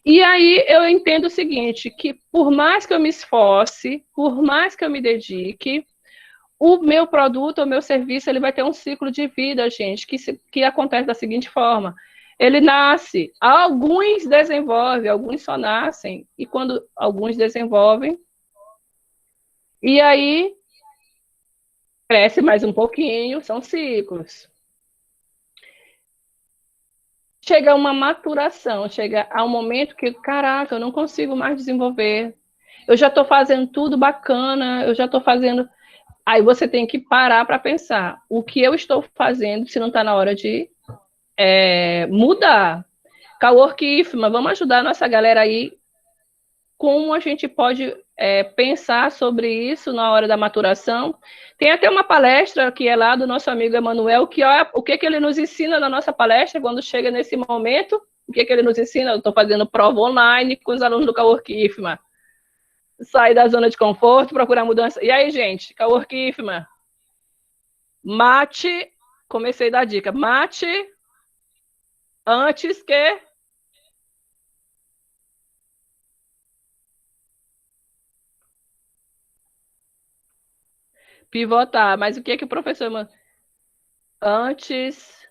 E aí eu entendo o seguinte, que por mais que eu me esforce, por mais que eu me dedique, o meu produto, o meu serviço, ele vai ter um ciclo de vida, gente, que acontece da seguinte forma. Ele nasce, alguns desenvolvem, alguns só nascem, e quando alguns desenvolvem, e aí cresce mais um pouquinho, são ciclos. Chega uma maturação, chega a um momento que, caraca, eu não consigo mais desenvolver, eu já estou fazendo tudo bacana, eu já estou fazendo... Aí você tem que parar para pensar, o que eu estou fazendo, se não está na hora de mudar. Cowork IFMA, vamos ajudar a nossa galera aí, como a gente pode pensar sobre isso na hora da maturação. Tem até uma palestra que é lá do nosso amigo Emanuel, que o que ele nos ensina na nossa palestra, quando chega nesse momento, o que ele nos ensina? Eu estou fazendo prova online com os alunos do Cowork IFMA. Sair da zona de conforto, procurar mudança. E aí, gente, Cowork IFMA, mate, comecei a dar dica, mate antes que pivotar. Mas o que o professor... Antes,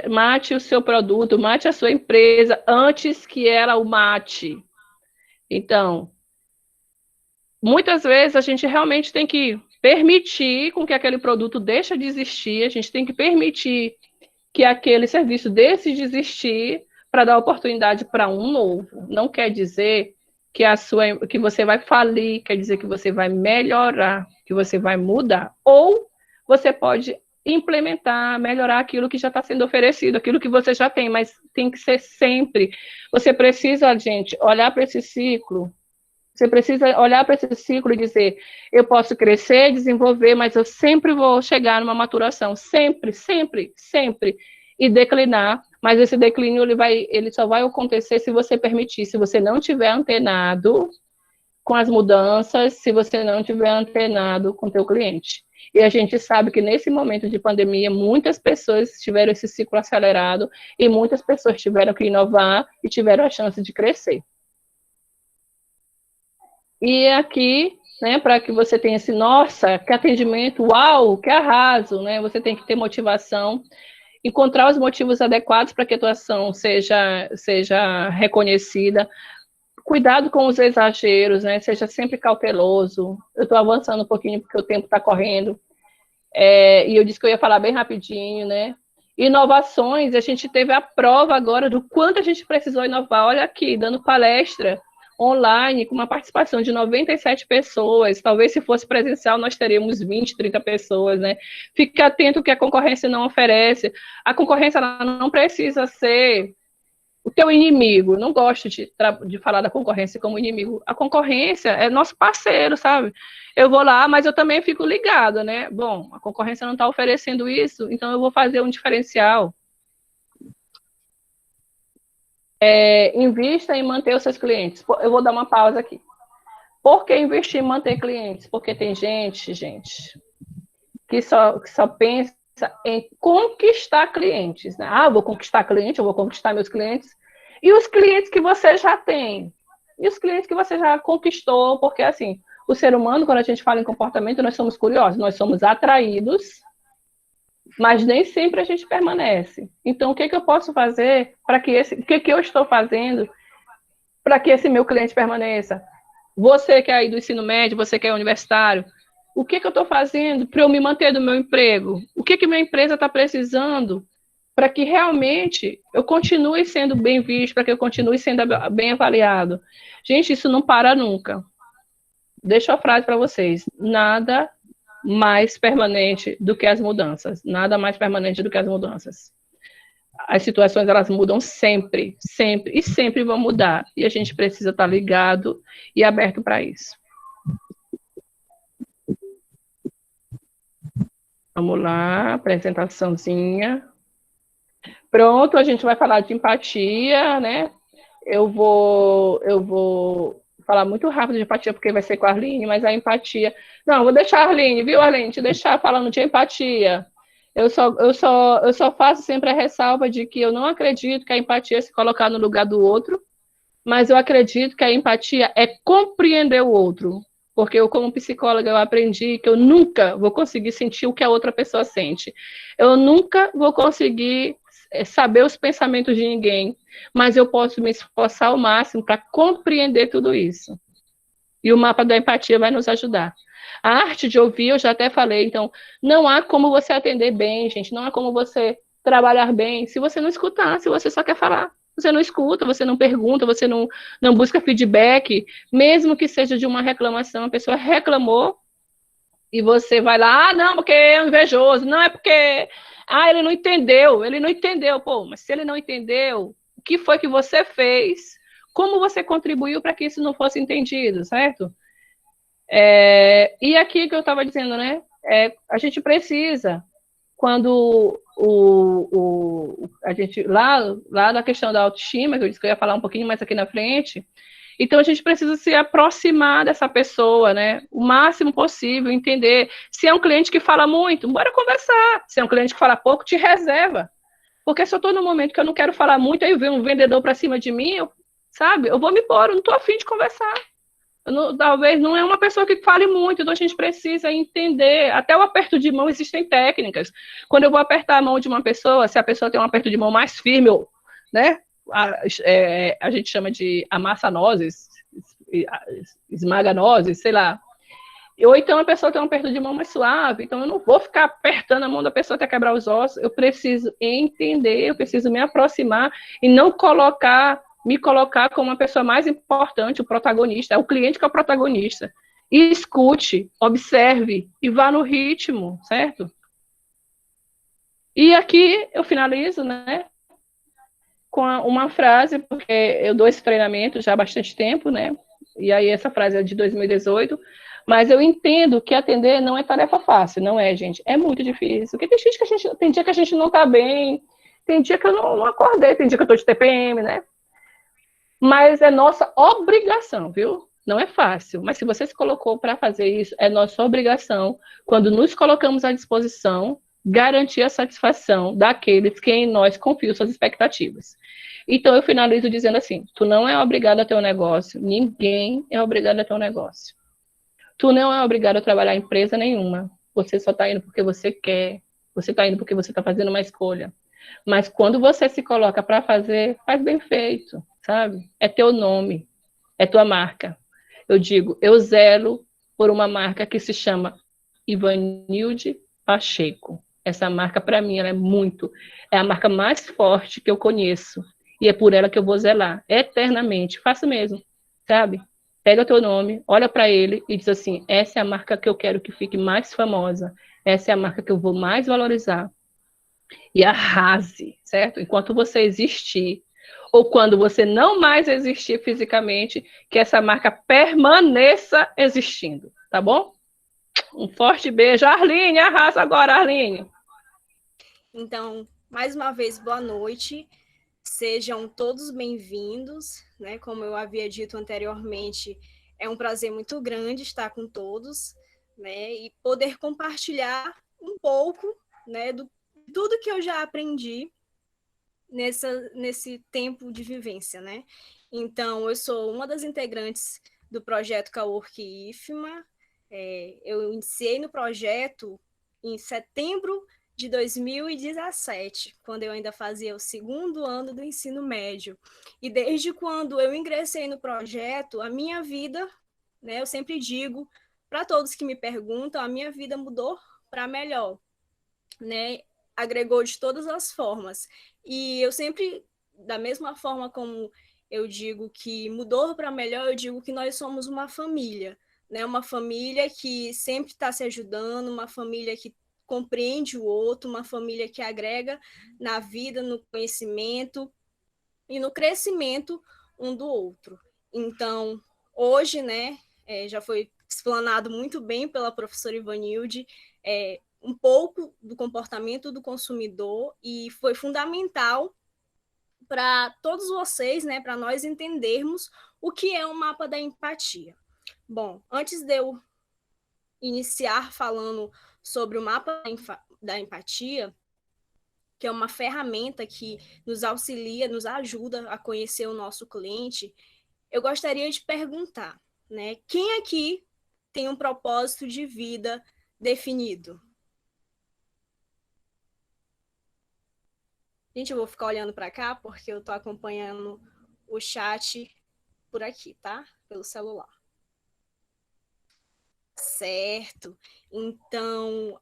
mate o seu produto, mate a sua empresa, antes que ela o mate. Então, muitas vezes a gente realmente tem que permitir com que aquele produto deixe de existir, a gente tem que permitir que aquele serviço deixe de existir para dar oportunidade para um novo. Não quer dizer que você vai falir, quer dizer que você vai melhorar, que você vai mudar. Ou você pode implementar, melhorar aquilo que já está sendo oferecido, aquilo que você já tem, mas tem que ser sempre. Você precisa, gente, olhar para esse ciclo. Você precisa olhar para esse ciclo e dizer, eu posso crescer, desenvolver, mas eu sempre vou chegar numa maturação, sempre, sempre, sempre, e declinar, mas esse declínio ele só vai acontecer se você permitir, se você não tiver antenado com as mudanças, se você não tiver antenado com o teu cliente. E a gente sabe que nesse momento de pandemia, muitas pessoas tiveram esse ciclo acelerado e muitas pessoas tiveram que inovar e tiveram a chance de crescer. E aqui, né, para que você tenha esse, nossa, que atendimento, uau, que arraso, né? Você tem que ter motivação, encontrar os motivos adequados para que a tua ação seja reconhecida, Cuidado com os exageros, né? Seja sempre cauteloso. Eu estou avançando um pouquinho porque o tempo está correndo. E eu disse que eu ia falar bem rapidinho, né? Inovações, a gente teve a prova agora do quanto a gente precisou inovar. Olha aqui, dando palestra online, com uma participação de 97 pessoas. Talvez se fosse presencial, nós teríamos 20, 30 pessoas, né? Fique atento que a concorrência não oferece. A concorrência ela não precisa ser o teu inimigo. Não gosto de falar da concorrência como inimigo. A concorrência é nosso parceiro, sabe? Eu vou lá, mas eu também fico ligada, né? Bom, a concorrência não está oferecendo isso, então eu vou fazer um diferencial. Invista em manter os seus clientes. Eu vou dar uma pausa aqui. Por que investir em manter clientes? Porque tem gente que só pensa em conquistar clientes, né? Ah, eu vou conquistar cliente, eu vou conquistar meus clientes. E os clientes que você já tem? E os clientes que você já conquistou? Porque, assim, o ser humano, quando a gente fala em comportamento, nós somos curiosos, nós somos atraídos, mas nem sempre a gente permanece. Então, o que eu posso fazer para que o que eu estou fazendo para que esse meu cliente permaneça? Você que é aí do ensino médio, você que é universitário, o que eu estou fazendo para eu me manter do meu emprego? O que minha empresa está precisando para que realmente eu continue sendo bem visto, para que eu continue sendo bem avaliado? Gente, isso não para nunca. Deixo a frase para vocês. Nada mais permanente do que as mudanças. Nada mais permanente do que as mudanças. As situações, elas mudam sempre, sempre, e sempre vão mudar. E a gente precisa estar ligado e aberto para isso. Vamos lá, apresentaçãozinha. Pronto, a gente vai falar de empatia, né? Eu vou falar muito rápido de empatia, porque vai ser com a Arline, mas a empatia... Não, vou deixar a Arline, viu, Arline? Te deixar falando de empatia. Eu só faço sempre a ressalva de que eu não acredito que a empatia é se colocar no lugar do outro, mas eu acredito que a empatia é compreender o outro. Porque eu, como psicóloga, eu aprendi que eu nunca vou conseguir sentir o que a outra pessoa sente. Eu nunca vou conseguir saber os pensamentos de ninguém, mas eu posso me esforçar ao máximo para compreender tudo isso. E o mapa da empatia vai nos ajudar. A arte de ouvir, eu já até falei, então, não há como você atender bem, gente, não há como você trabalhar bem se você não escutar, se você só quer falar. Você não escuta, você não pergunta, você não busca feedback, mesmo que seja de uma reclamação, a pessoa reclamou e você vai lá, não, porque é invejoso, não é porque, ele não entendeu, pô, mas se ele não entendeu, o que foi que você fez, como você contribuiu para que isso não fosse entendido, certo? E aqui que eu estava dizendo, né, a gente precisa, quando a gente, lá na questão da autoestima, que eu disse que eu ia falar um pouquinho mais aqui na frente, então a gente precisa se aproximar dessa pessoa, né, o máximo possível, entender. Se é um cliente que fala muito, bora conversar. Se é um cliente que fala pouco, te reserva. Porque se eu estou no momento que eu não quero falar muito, aí vem um vendedor para cima de mim, eu vou me embora, eu não estou afim de conversar. Talvez não é uma pessoa que fale muito, então a gente precisa entender. Até o aperto de mão, existem técnicas. Quando eu vou apertar a mão de uma pessoa, se a pessoa tem um aperto de mão mais firme, né, a gente chama de amassanoses, esmaganoses, sei lá. Ou então a pessoa tem um aperto de mão mais suave, então eu não vou ficar apertando a mão da pessoa até quebrar os ossos. Eu preciso entender, eu preciso me aproximar e não me colocar como a pessoa mais importante, o protagonista, é o cliente que é o protagonista. E escute, observe e vá no ritmo, certo? E aqui eu finalizo, né, com uma frase, porque eu dou esse treinamento já há bastante tempo, né, e aí essa frase é de 2018, mas eu entendo que atender não é tarefa fácil, não é, gente, é muito difícil, porque tem dia que a gente não tá bem, tem dia que eu não acordei, tem dia que eu tô de TPM, né, mas é nossa obrigação, viu? Não é fácil, mas se você se colocou para fazer isso, é nossa obrigação, quando nos colocamos à disposição, garantir a satisfação daqueles que em nós confiam suas expectativas. Então, eu finalizo dizendo assim, tu não é obrigado a ter um negócio, ninguém é obrigado a ter um negócio. Tu não é obrigado a trabalhar em empresa nenhuma, você só está indo porque você quer, você está indo porque você está fazendo uma escolha. Mas quando você se coloca para fazer, faz bem feito, sabe? É teu nome. É tua marca. Eu digo, eu zelo por uma marca que se chama Ivanilde Pacheco. Essa marca, para mim, ela é a marca mais forte que eu conheço. E é por ela que eu vou zelar, eternamente. Faço mesmo, sabe? Pega o teu nome, olha para ele e diz assim: essa é a marca que eu quero que fique mais famosa. Essa é a marca que eu vou mais valorizar. E arrase, certo? Enquanto você existir, ou quando você não mais existir fisicamente, que essa marca permaneça existindo, tá bom? Um forte beijo. Arline, arrasa agora, Arline. Então, mais uma vez, boa noite. Sejam todos bem-vindos, né? Como eu havia dito anteriormente, é um prazer muito grande estar com todos, né? E poder compartilhar um pouco, né, do tudo que eu já aprendi nesse tempo de vivência, né? Então, eu sou uma das integrantes do projeto Cowork IFMA. Eu iniciei no projeto em setembro de 2017, quando eu ainda fazia o segundo ano do ensino médio. E desde quando eu ingressei no projeto, a minha vida, né, eu sempre digo para todos que me perguntam, a minha vida mudou para melhor, né? Agregou de todas as formas. E eu sempre, da mesma forma como eu digo que mudou para melhor, eu digo que nós somos uma família, né? Uma família que sempre está se ajudando, uma família que compreende o outro, uma família que agrega na vida, no conhecimento e no crescimento um do outro. Então, hoje, né, já foi explanado muito bem pela professora Ivanilde, um pouco do comportamento do consumidor, e foi fundamental para todos vocês, né, para nós entendermos o que é um mapa da empatia. Bom, antes de eu iniciar falando sobre o mapa da empatia, que é uma ferramenta que nos auxilia, nos ajuda a conhecer o nosso cliente, eu gostaria de perguntar, né, quem aqui tem um propósito de vida definido? Gente, eu vou ficar olhando para cá porque eu estou acompanhando o chat por aqui, tá? Pelo celular. Certo. Então,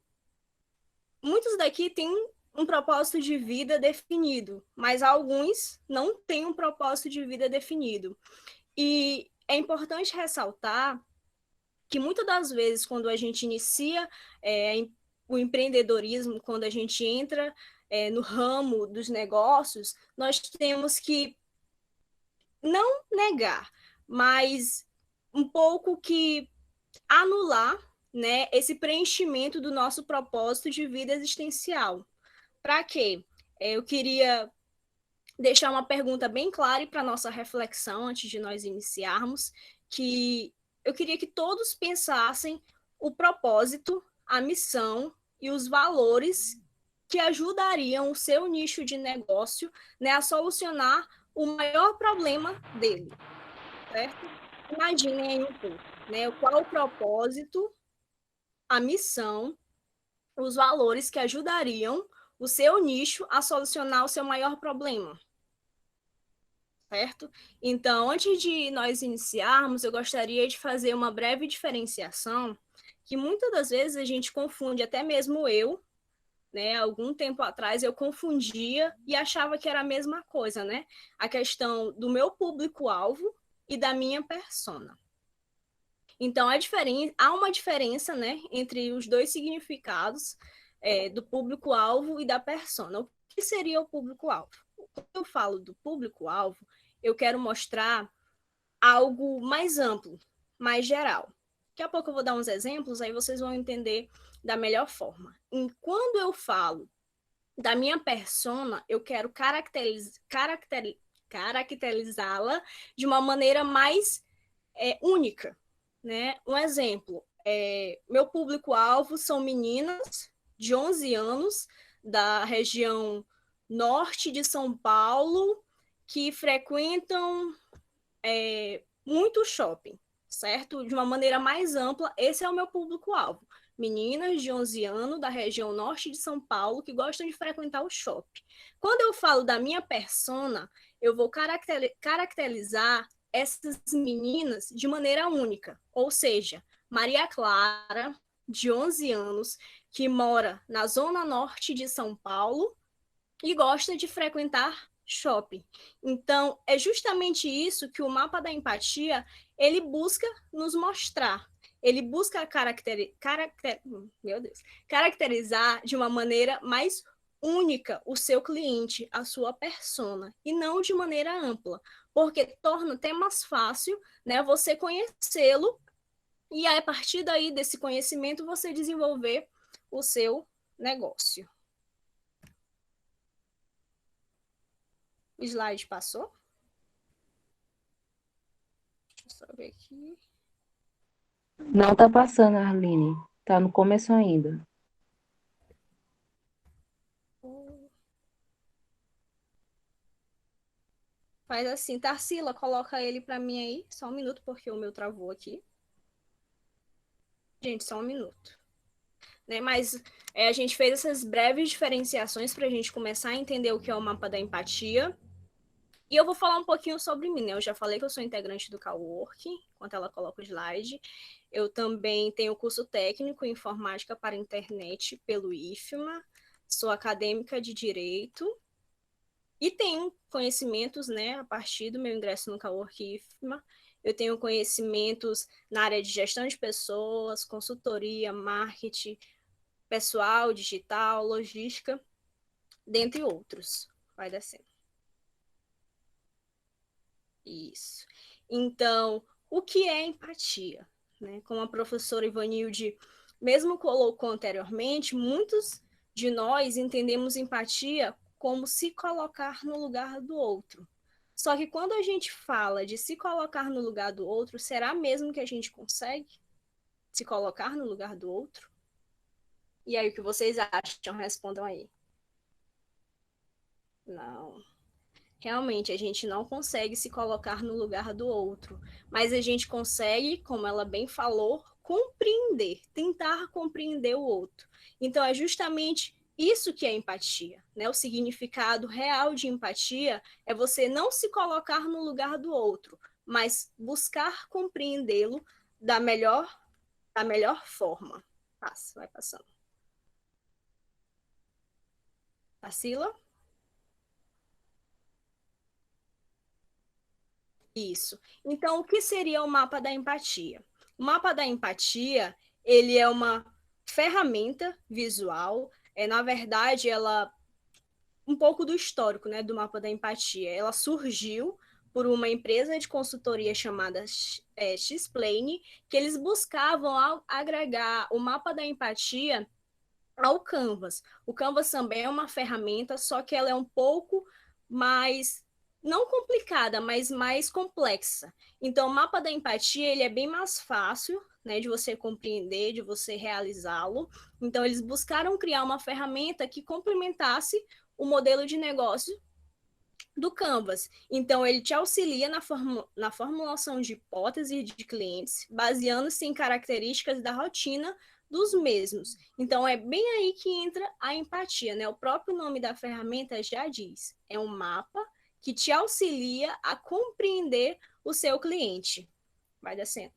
muitos daqui têm um propósito de vida definido, mas alguns não têm um propósito de vida definido. E é importante ressaltar que muitas das vezes, quando a gente inicia o empreendedorismo, quando a gente entra no ramo dos negócios, nós temos que não negar, mas um pouco que anular, né, esse preenchimento do nosso propósito de vida existencial. Para quê? Eu queria deixar uma pergunta bem clara para nossa reflexão antes de nós iniciarmos, que eu queria que todos pensassem o propósito, a missão e os valores que ajudariam o seu nicho de negócio, né, a solucionar o maior problema dele, certo? Imaginem aí um pouco, né, qual o propósito, a missão, os valores que ajudariam o seu nicho a solucionar o seu maior problema. Certo? Então, antes de nós iniciarmos, eu gostaria de fazer uma breve diferenciação, que muitas das vezes a gente confunde, até mesmo eu, né? Algum tempo atrás eu confundia e achava que era a mesma coisa, né? A questão do meu público-alvo e da minha persona. Então, há uma diferença, né, entre os dois significados do público-alvo e da persona. O que seria o público-alvo? Quando eu falo do público-alvo, eu quero mostrar algo mais amplo, mais geral. Daqui a pouco eu vou dar uns exemplos, aí vocês vão entender da melhor forma. E quando eu falo da minha persona, eu quero caracterizá-la de uma maneira mais única, né? Um exemplo, meu público-alvo são meninas de 11 anos da região norte de São Paulo que frequentam muito shopping, certo? De uma maneira mais ampla, esse é o meu público-alvo. Meninas de 11 anos da região norte de São Paulo que gostam de frequentar o shopping. Quando eu falo da minha persona, eu vou caracterizar essas meninas de maneira única, ou seja, Maria Clara, de 11 anos, que mora na zona norte de São Paulo e gosta de frequentar shopping. Então, é justamente isso que o mapa da empatia, ele busca nos mostrar. Ele busca caracterizar de uma maneira mais única o seu cliente, a sua persona, e não de maneira ampla, porque torna até mais fácil, né, você conhecê-lo e aí, a partir daí desse conhecimento você desenvolver o seu negócio. O slide passou? Deixa eu só ver aqui. Não está passando, Arline. Está no começo ainda. Faz assim, Tarsila, coloca ele para mim aí. Só um minuto, porque o meu travou aqui. Gente, só um minuto. Né? Mas a gente fez essas breves diferenciações para a gente começar a entender o que é o mapa da empatia. E eu vou falar um pouquinho sobre mim, né? Eu já falei que eu sou integrante do Coworking, enquanto ela coloca o slide. Eu também tenho curso técnico em informática para a internet pelo IFMA. Sou acadêmica de Direito. E tenho conhecimentos, né, a partir do meu ingresso no Coworking IFMA. Eu tenho conhecimentos na área de gestão de pessoas, consultoria, marketing, pessoal, digital, logística, dentre outros. Vai descendo. Isso. Então, o que é empatia? Né? Como a professora Ivanilde mesmo colocou anteriormente, muitos de nós entendemos empatia como se colocar no lugar do outro. Só que quando a gente fala de se colocar no lugar do outro, será mesmo que a gente consegue se colocar no lugar do outro? E aí, o que vocês acham? Respondam aí. Não. Realmente, a gente não consegue se colocar no lugar do outro, mas a gente consegue, como ela bem falou, compreender, tentar compreender o outro. Então, é justamente isso que é empatia, né? O significado real de empatia é você não se colocar no lugar do outro, mas buscar compreendê-lo da melhor forma. Passa, vai passando. Tarsila? Isso. Então, o que seria o mapa da empatia? O mapa da empatia, ele é uma ferramenta visual, na verdade, ela um pouco do histórico, né, do mapa da empatia. Ela surgiu por uma empresa de consultoria chamada X-Plane, que eles buscavam agregar o mapa da empatia ao Canvas. O Canvas também é uma ferramenta, só que ela é um pouco mais, não complicada, mas mais complexa. Então, o mapa da empatia, ele é bem mais fácil, né, de você compreender, de você realizá-lo. Então, eles buscaram criar uma ferramenta que complementasse o modelo de negócio do Canvas. Então, ele te auxilia na formulação de hipóteses de clientes, baseando-se em características da rotina dos mesmos. Então, é bem aí que entra a empatia, né? O próprio nome da ferramenta já diz. É um mapa que te auxilia a compreender o seu cliente. Vai descendo.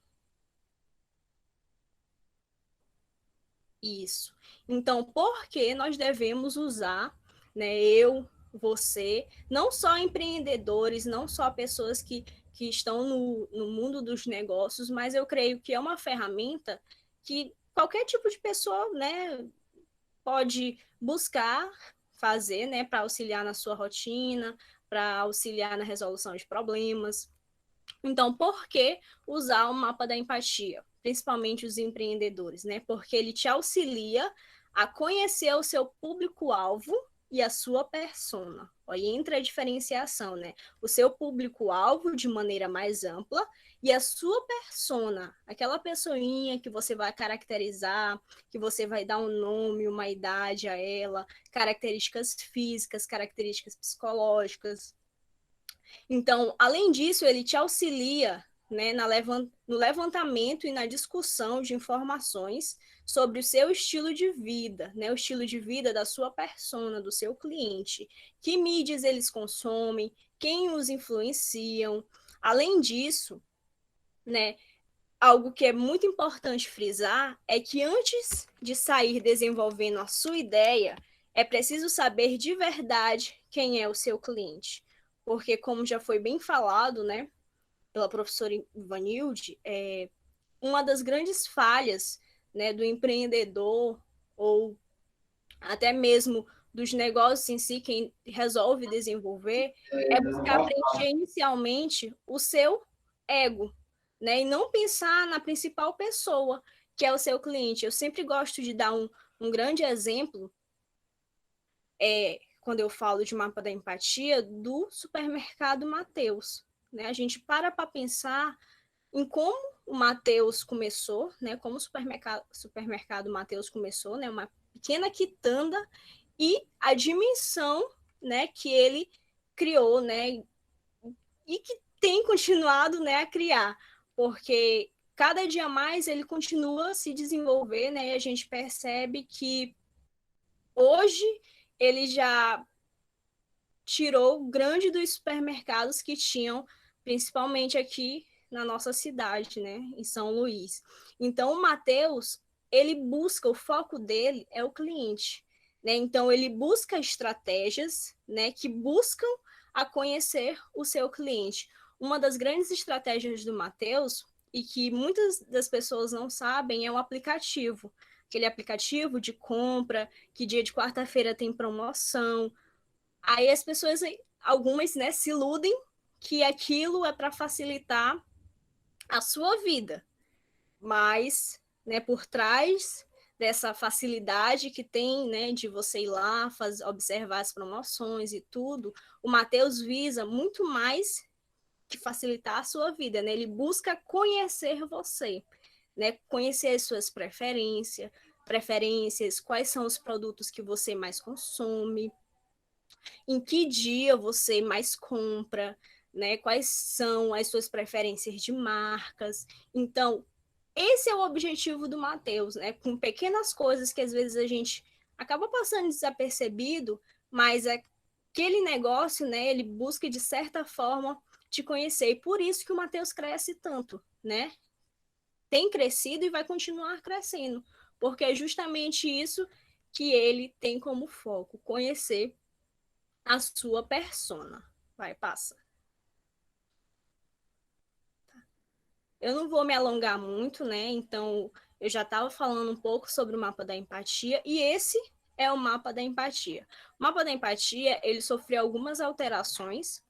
Isso. Então, por que nós devemos usar, né, você, não só empreendedores, não só pessoas que estão no mundo dos negócios, mas eu creio que é uma ferramenta que qualquer tipo de pessoa, né, pode buscar fazer, né, para auxiliar na sua rotina, para auxiliar na resolução de problemas. Então, por que usar o mapa da empatia? Principalmente os empreendedores, né? Porque ele te auxilia a conhecer o seu público-alvo e a sua persona. Aí entra a diferenciação, né? O seu público-alvo de maneira mais ampla e a sua persona, aquela pessoinha que você vai caracterizar, que você vai dar um nome, uma idade a ela, características físicas, características psicológicas. Então, além disso, ele te auxilia, né, no levantamento e na discussão de informações sobre o seu estilo de vida, né, o estilo de vida da sua persona, do seu cliente, que mídias eles consomem, quem os influenciam, Além disso, né, algo que é muito importante frisar é que antes de sair desenvolvendo a sua ideia, é preciso saber de verdade quem é o seu cliente. Porque, como já foi bem falado, né, pela professora Ivanilde, uma das grandes falhas, né, do empreendedor ou até mesmo dos negócios em si, quem resolve desenvolver, é buscar preencher inicialmente o seu ego, né? E não pensar na principal pessoa, que é o seu cliente. Eu sempre gosto de dar um grande exemplo, quando eu falo de mapa da empatia, do supermercado Mateus. Né? A gente para pensar em como o Mateus começou, né? Como o supermercado Mateus começou, né? Uma pequena quitanda e a dimensão, né, que ele criou, né, e que tem continuado, né, a criar, porque cada dia mais ele continua a se desenvolver, né, e a gente percebe que hoje ele já tirou grande dos supermercados que tinham, principalmente aqui na nossa cidade, né, em São Luís. Então, o Mateus, ele busca, o foco dele é o cliente, né? Então, ele busca estratégias, né, que buscam a conhecer o seu cliente. Uma das grandes estratégias do Mateus, e que muitas das pessoas não sabem, é o aplicativo. Aquele aplicativo de compra, que dia de quarta-feira tem promoção. Aí as pessoas, algumas, né, se iludem que aquilo é para facilitar a sua vida, mas, né, por trás dessa facilidade que tem, né, de você ir lá, observar as promoções e tudo, o Mateus visa muito mais que facilitar a sua vida, né? Ele busca conhecer você, né? Conhecer as suas preferências, quais são os produtos que você mais consome, em que dia você mais compra, né? Quais são as suas preferências de marcas. Então, esse é o objetivo do Mateus, né? Com pequenas coisas que às vezes a gente acaba passando desapercebido, mas aquele negócio, né? Ele busca de certa forma te conhecer. E por isso que o Mateus cresce tanto, né? Tem crescido e vai continuar crescendo, porque é justamente isso que ele tem como foco, conhecer a sua persona. Vai, passa. Eu não vou me alongar muito, né? Então, eu já estava falando um pouco sobre o mapa da empatia, e esse é o mapa da empatia. O mapa da empatia, ele sofreu algumas alterações,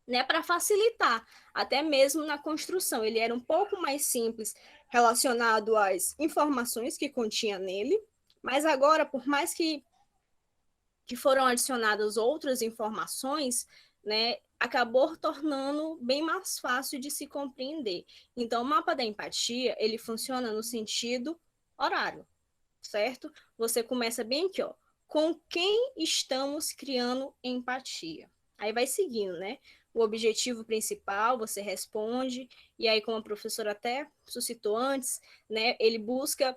né, para facilitar, até mesmo na construção. Ele era um pouco mais simples relacionado às informações que continha nele, mas agora, por mais que foram adicionadas outras informações, né, acabou tornando bem mais fácil de se compreender. Então, o mapa da empatia, ele funciona no sentido horário, certo? Você começa bem aqui, ó, com quem estamos criando empatia. Aí vai seguindo, né? O objetivo principal, você responde, e aí, como a professora até suscitou antes, né, ele busca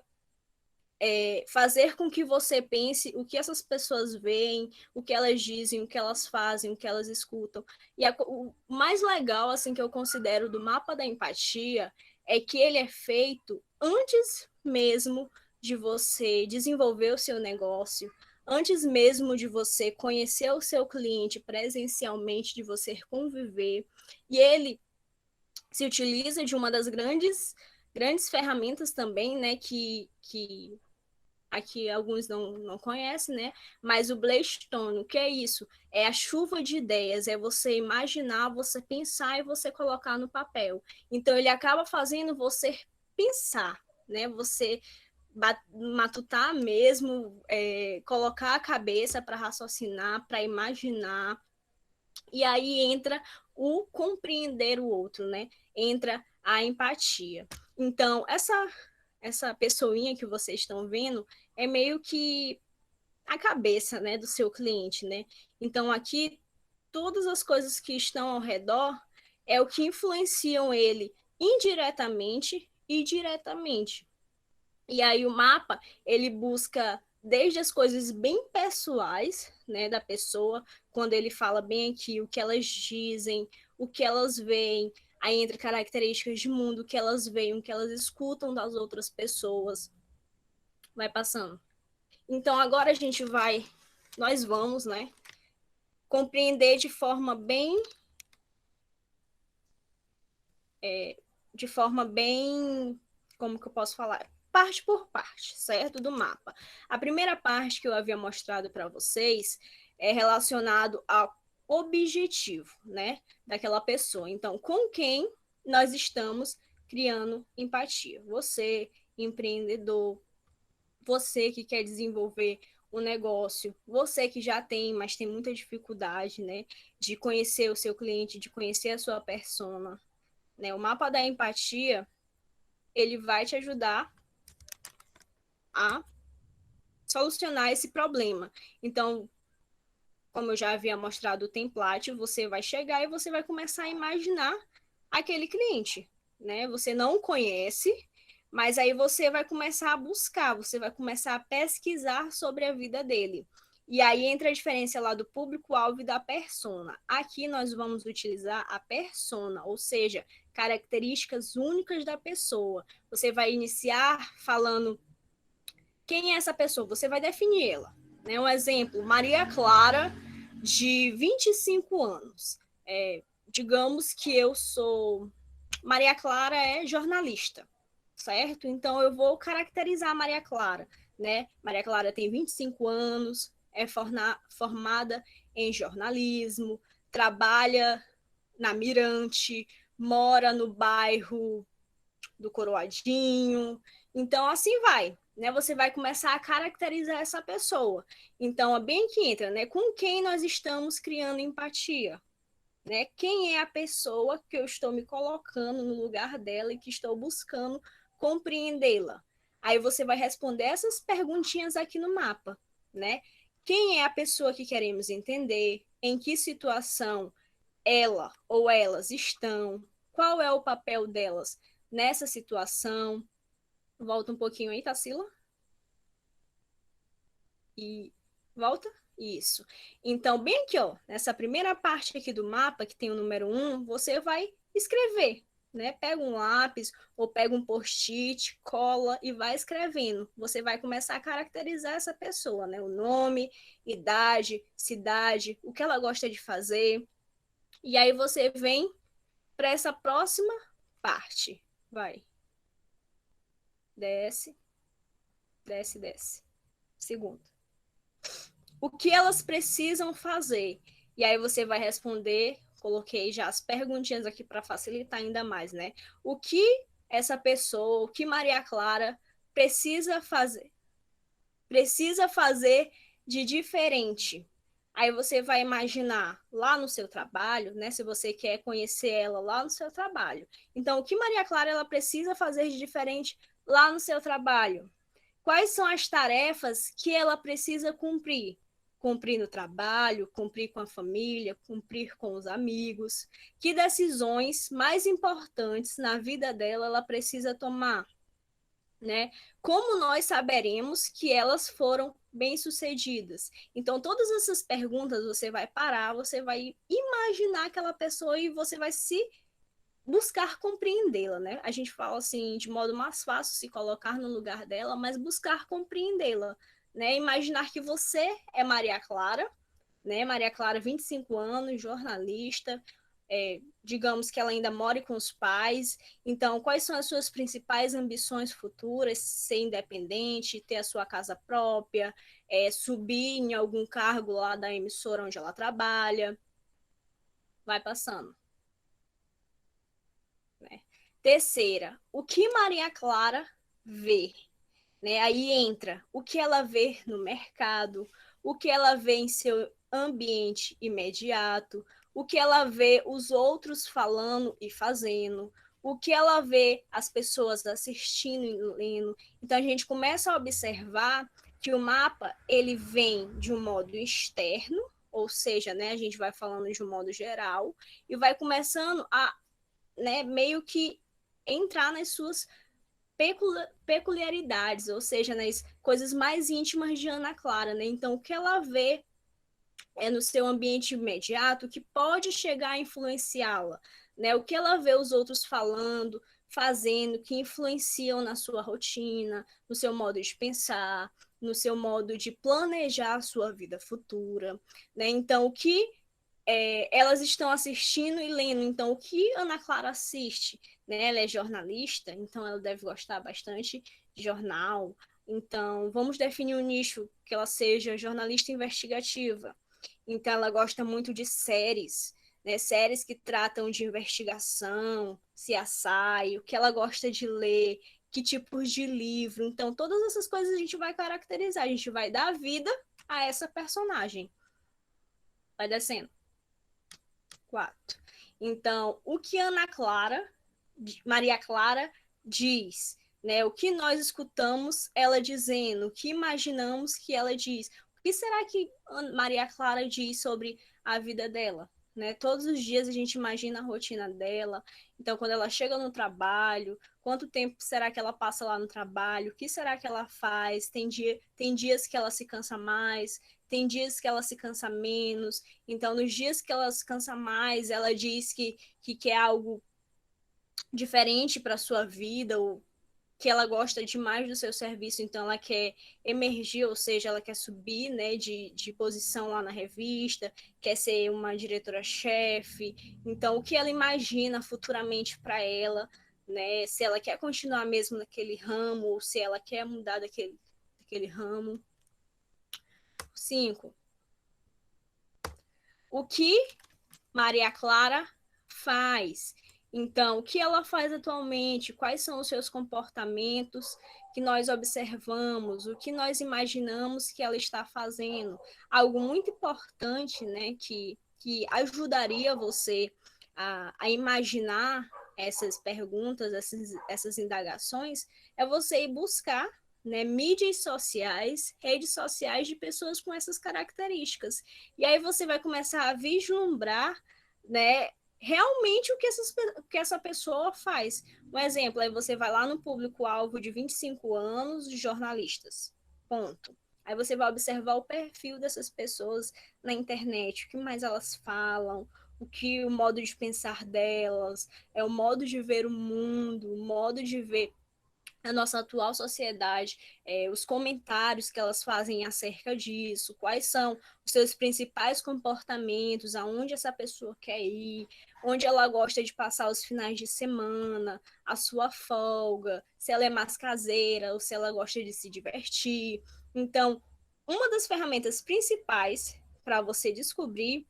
fazer com que você pense o que essas pessoas veem, o que elas dizem, o que elas fazem, o que elas escutam. E o mais legal, assim, que eu considero do mapa da empatia é que ele é feito antes mesmo de você desenvolver o seu negócio, antes mesmo de você conhecer o seu cliente presencialmente, de você conviver. E ele se utiliza de uma das grandes ferramentas também, né, que aqui alguns não conhecem, né? Mas o Blackstone, o que é isso? É a chuva de ideias, é você imaginar, você pensar e você colocar no papel. Então, ele acaba fazendo você pensar, né? Você matutar mesmo, colocar a cabeça para raciocinar, para imaginar. E aí entra o compreender o outro, né? Entra a empatia. Então, essa pessoinha que vocês estão vendo é meio que a cabeça, né, do seu cliente, né? Então aqui todas as coisas que estão ao redor é o que influenciam ele indiretamente e diretamente. E aí o mapa, ele busca desde as coisas bem pessoais, né, da pessoa, quando ele fala bem aqui o que elas dizem, o que elas veem, aí entre características de mundo, o que elas veem, o que elas escutam das outras pessoas, vai passando. Então agora nós vamos, né, compreender de forma bem, como que eu posso falar? Parte por parte, certo? Do mapa. A primeira parte que eu havia mostrado para vocês é relacionado ao objetivo, né, daquela pessoa. Então, com quem nós estamos criando empatia? Você, empreendedor, você que quer desenvolver um negócio, você que já tem, mas tem muita dificuldade, né, de conhecer o seu cliente, de conhecer a sua persona, né? O mapa da empatia, ele vai te ajudar a solucionar esse problema. Então, como eu já havia mostrado o template, você vai chegar e você vai começar a imaginar aquele cliente, né? Você não conhece, mas aí você vai começar a buscar, você vai começar a pesquisar sobre a vida dele. E aí entra a diferença lá do público-alvo e da persona. Aqui nós vamos utilizar a persona, ou seja, características únicas da pessoa. Você vai iniciar falando quem é essa pessoa, você vai definir ela. Né? Um exemplo, Maria Clara, de 25 anos. Digamos que eu sou... Maria Clara é jornalista, certo? Então eu vou caracterizar a Maria Clara. Né? Maria Clara tem 25 anos, é formada em jornalismo, trabalha na Mirante, mora no bairro do Coroadinho. Então, assim vai. Né? Você vai começar a caracterizar essa pessoa. Então, é bem que entra, né? Com quem nós estamos criando empatia. Né? Quem é a pessoa que eu estou me colocando no lugar dela e que estou buscando compreendê-la? Aí você vai responder essas perguntinhas aqui no mapa, né? Quem é a pessoa que queremos entender? Em que situação ela ou elas estão? Qual é o papel delas nessa situação? Volta um pouquinho aí, Tarsila. E volta. Isso. Então, bem aqui, ó, nessa primeira parte aqui do mapa, que tem o número 1, você vai escrever, né? Pega um lápis ou pega um post-it, cola e vai escrevendo. Você vai começar a caracterizar essa pessoa, né? O nome, idade, cidade, o que ela gosta de fazer. E aí você vem para essa próxima parte. Vai. Desce, desce, desce. Segundo. O que elas precisam fazer? E aí você vai responder, coloquei já as perguntinhas aqui para facilitar ainda mais, né? O que essa pessoa, o que Maria Clara precisa fazer? Precisa fazer de diferente. Aí você vai imaginar lá no seu trabalho, né? Se você quer conhecer ela lá no seu trabalho. Então, o que Maria Clara ela precisa fazer de diferente lá no seu trabalho? Quais são as tarefas que ela precisa cumprir? Cumprir no trabalho, cumprir com a família, cumprir com os amigos. Que decisões mais importantes na vida dela ela precisa tomar? Né? Como nós saberemos que elas foram bem-sucedidas? Então, todas essas perguntas você vai parar, você vai imaginar aquela pessoa e você vai se buscar compreendê-la, né? A gente fala assim, de modo mais fácil se colocar no lugar dela, mas buscar compreendê-la, né? Imaginar que você é Maria Clara, né? Maria Clara, 25 anos, jornalista, digamos que ela ainda mora com os pais. Então, quais são as suas principais ambições futuras? Ser independente, ter a sua casa própria, subir em algum cargo lá da emissora onde ela trabalha. Vai passando. Né? Terceira, o que Maria Clara vê? Né? Aí entra o que ela vê no mercado, o que ela vê em seu ambiente imediato, o que ela vê os outros falando e fazendo, o que ela vê as pessoas assistindo e lendo. Então a gente começa a observar que o mapa ele vem de um modo externo, ou seja, né, a gente vai falando de um modo geral e vai começando a, né, meio que entrar nas suas peculiaridades, ou seja, nas coisas mais íntimas de Ana Clara, né? Então, o que ela vê no seu ambiente imediato que pode chegar a influenciá-la, né? O que ela vê os outros falando, fazendo, que influenciam na sua rotina, no seu modo de pensar, no seu modo de planejar a sua vida futura, né? Então, o que elas estão assistindo e lendo. Então, o que Ana Clara assiste? Né? Ela é jornalista, então ela deve gostar bastante de jornal. Então, vamos definir um nicho que ela seja jornalista investigativa. Então, ela gosta muito de séries, né? Séries que tratam de investigação, CSI, o que ela gosta de ler, que tipos de livro. Então, todas essas coisas a gente vai caracterizar, a gente vai dar vida a essa personagem. Vai descendo. 4. Então, o que Maria Clara diz, né? O que nós escutamos ela dizendo, o que imaginamos que ela diz. O que será que Maria Clara diz sobre a vida dela? Né? Todos os dias a gente imagina a rotina dela. Então, quando ela chega no trabalho, quanto tempo será que ela passa lá no trabalho? O que será que ela faz? Tem dias que ela se cansa mais, tem dias que ela se cansa menos. Então, nos dias que ela se cansa mais, ela diz que quer algo diferente para a sua vida, ou que ela gosta demais do seu serviço, então ela quer emergir, ou seja, ela quer subir, né, de posição lá na revista, quer ser uma diretora-chefe. Então, o que ela imagina futuramente para ela, né, se ela quer continuar mesmo naquele ramo, ou se ela quer mudar daquele ramo. 5. O que Maria Clara faz? Então, o que ela faz atualmente? Quais são os seus comportamentos que nós observamos? O que nós imaginamos que ela está fazendo? Algo muito importante, né, que ajudaria você a imaginar essas perguntas, essas indagações, é você ir buscar, né, mídias sociais, redes sociais de pessoas com essas características. E aí você vai começar a vislumbrar, né, realmente o que essa pessoa faz. Um exemplo, aí você vai lá no público-alvo de 25 anos, de jornalistas. Ponto. Aí você vai observar o perfil dessas pessoas na internet, o que mais elas falam, o modo de pensar delas, o modo de ver o mundo, o modo de ver a nossa atual sociedade, os comentários que elas fazem acerca disso, quais são os seus principais comportamentos, aonde essa pessoa quer ir, onde ela gosta de passar os finais de semana, a sua folga, se ela é mais caseira ou se ela gosta de se divertir. Então, uma das ferramentas principais para você descobrir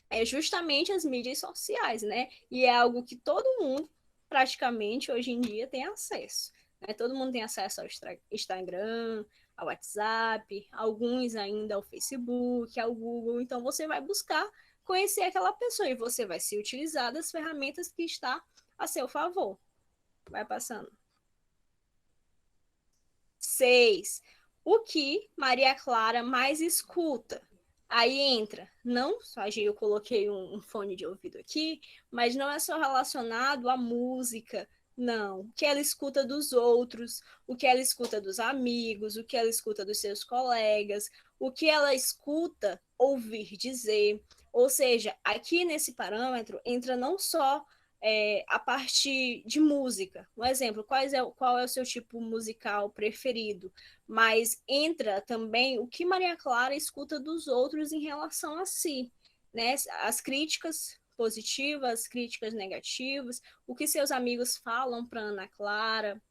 é justamente as mídias sociais, né? E é algo que todo mundo, praticamente, hoje em dia tem acesso. Né? Todo mundo tem acesso ao Instagram, ao WhatsApp, alguns ainda ao Facebook, ao Google. Então, você vai buscar conhecer aquela pessoa e você vai se utilizar das ferramentas que está a seu favor. Vai passando. 6. O que Maria Clara mais escuta? Aí entra, não só eu coloquei um fone de ouvido aqui, mas não é só relacionado à música, não. O que ela escuta dos outros, o que ela escuta dos amigos, o que ela escuta dos seus colegas, o que ela escuta ouvir dizer. Ou seja, aqui nesse parâmetro entra não só a parte de música. Um exemplo, qual é o seu tipo musical preferido? Mas entra também o que Maria Clara escuta dos outros em relação a si, né? As críticas positivas, críticas negativas, o que seus amigos falam para Ana Clara,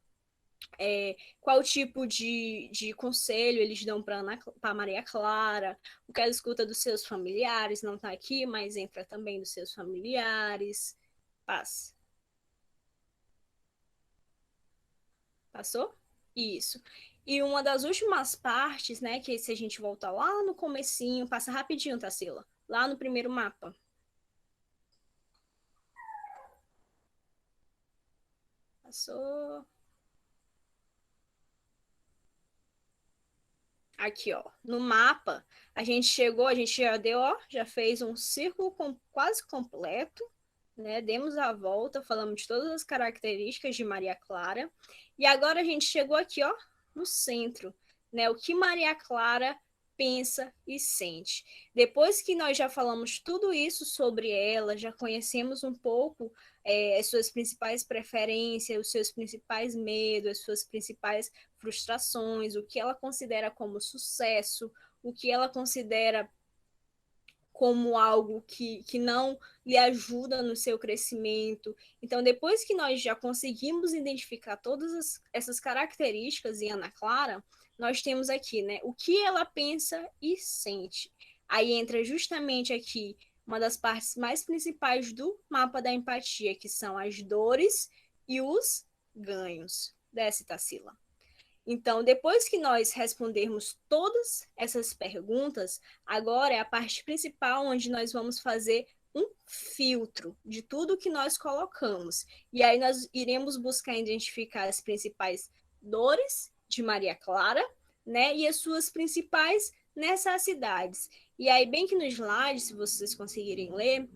qual tipo de conselho eles dão para Maria Clara, o que ela escuta dos seus familiares, não está aqui, mas entra também dos seus familiares. Passa. Passou? Isso. E uma das últimas partes, né, que se a gente voltar lá no comecinho, passa rapidinho, Tarsila, lá no primeiro mapa. Passou. Aqui, ó, no mapa, a gente já deu, ó, já fez um círculo quase completo, né? Demos a volta, falamos de todas as características de Maria Clara, e agora a gente chegou aqui, ó, no centro, né? O que Maria Clara pensa e sente. Depois que nós já falamos tudo isso sobre ela, já conhecemos um pouco as suas principais preferências, os seus principais medos, as suas principais frustrações, o que ela considera como sucesso, o que ela considera como algo que não lhe ajuda no seu crescimento. Então, depois que nós já conseguimos identificar todas essas características em Ana Clara, nós temos aqui, né, o que ela pensa e sente. Aí entra justamente aqui uma das partes mais principais do mapa da empatia, que são as dores e os ganhos. Desce, Tarsila. Então, depois que nós respondermos todas essas perguntas, agora é a parte principal onde nós vamos fazer um filtro de tudo que nós colocamos. E aí nós iremos buscar identificar as principais dores de Maria Clara, né, e as suas principais necessidades. E aí, bem que no slide, se vocês conseguirem ler,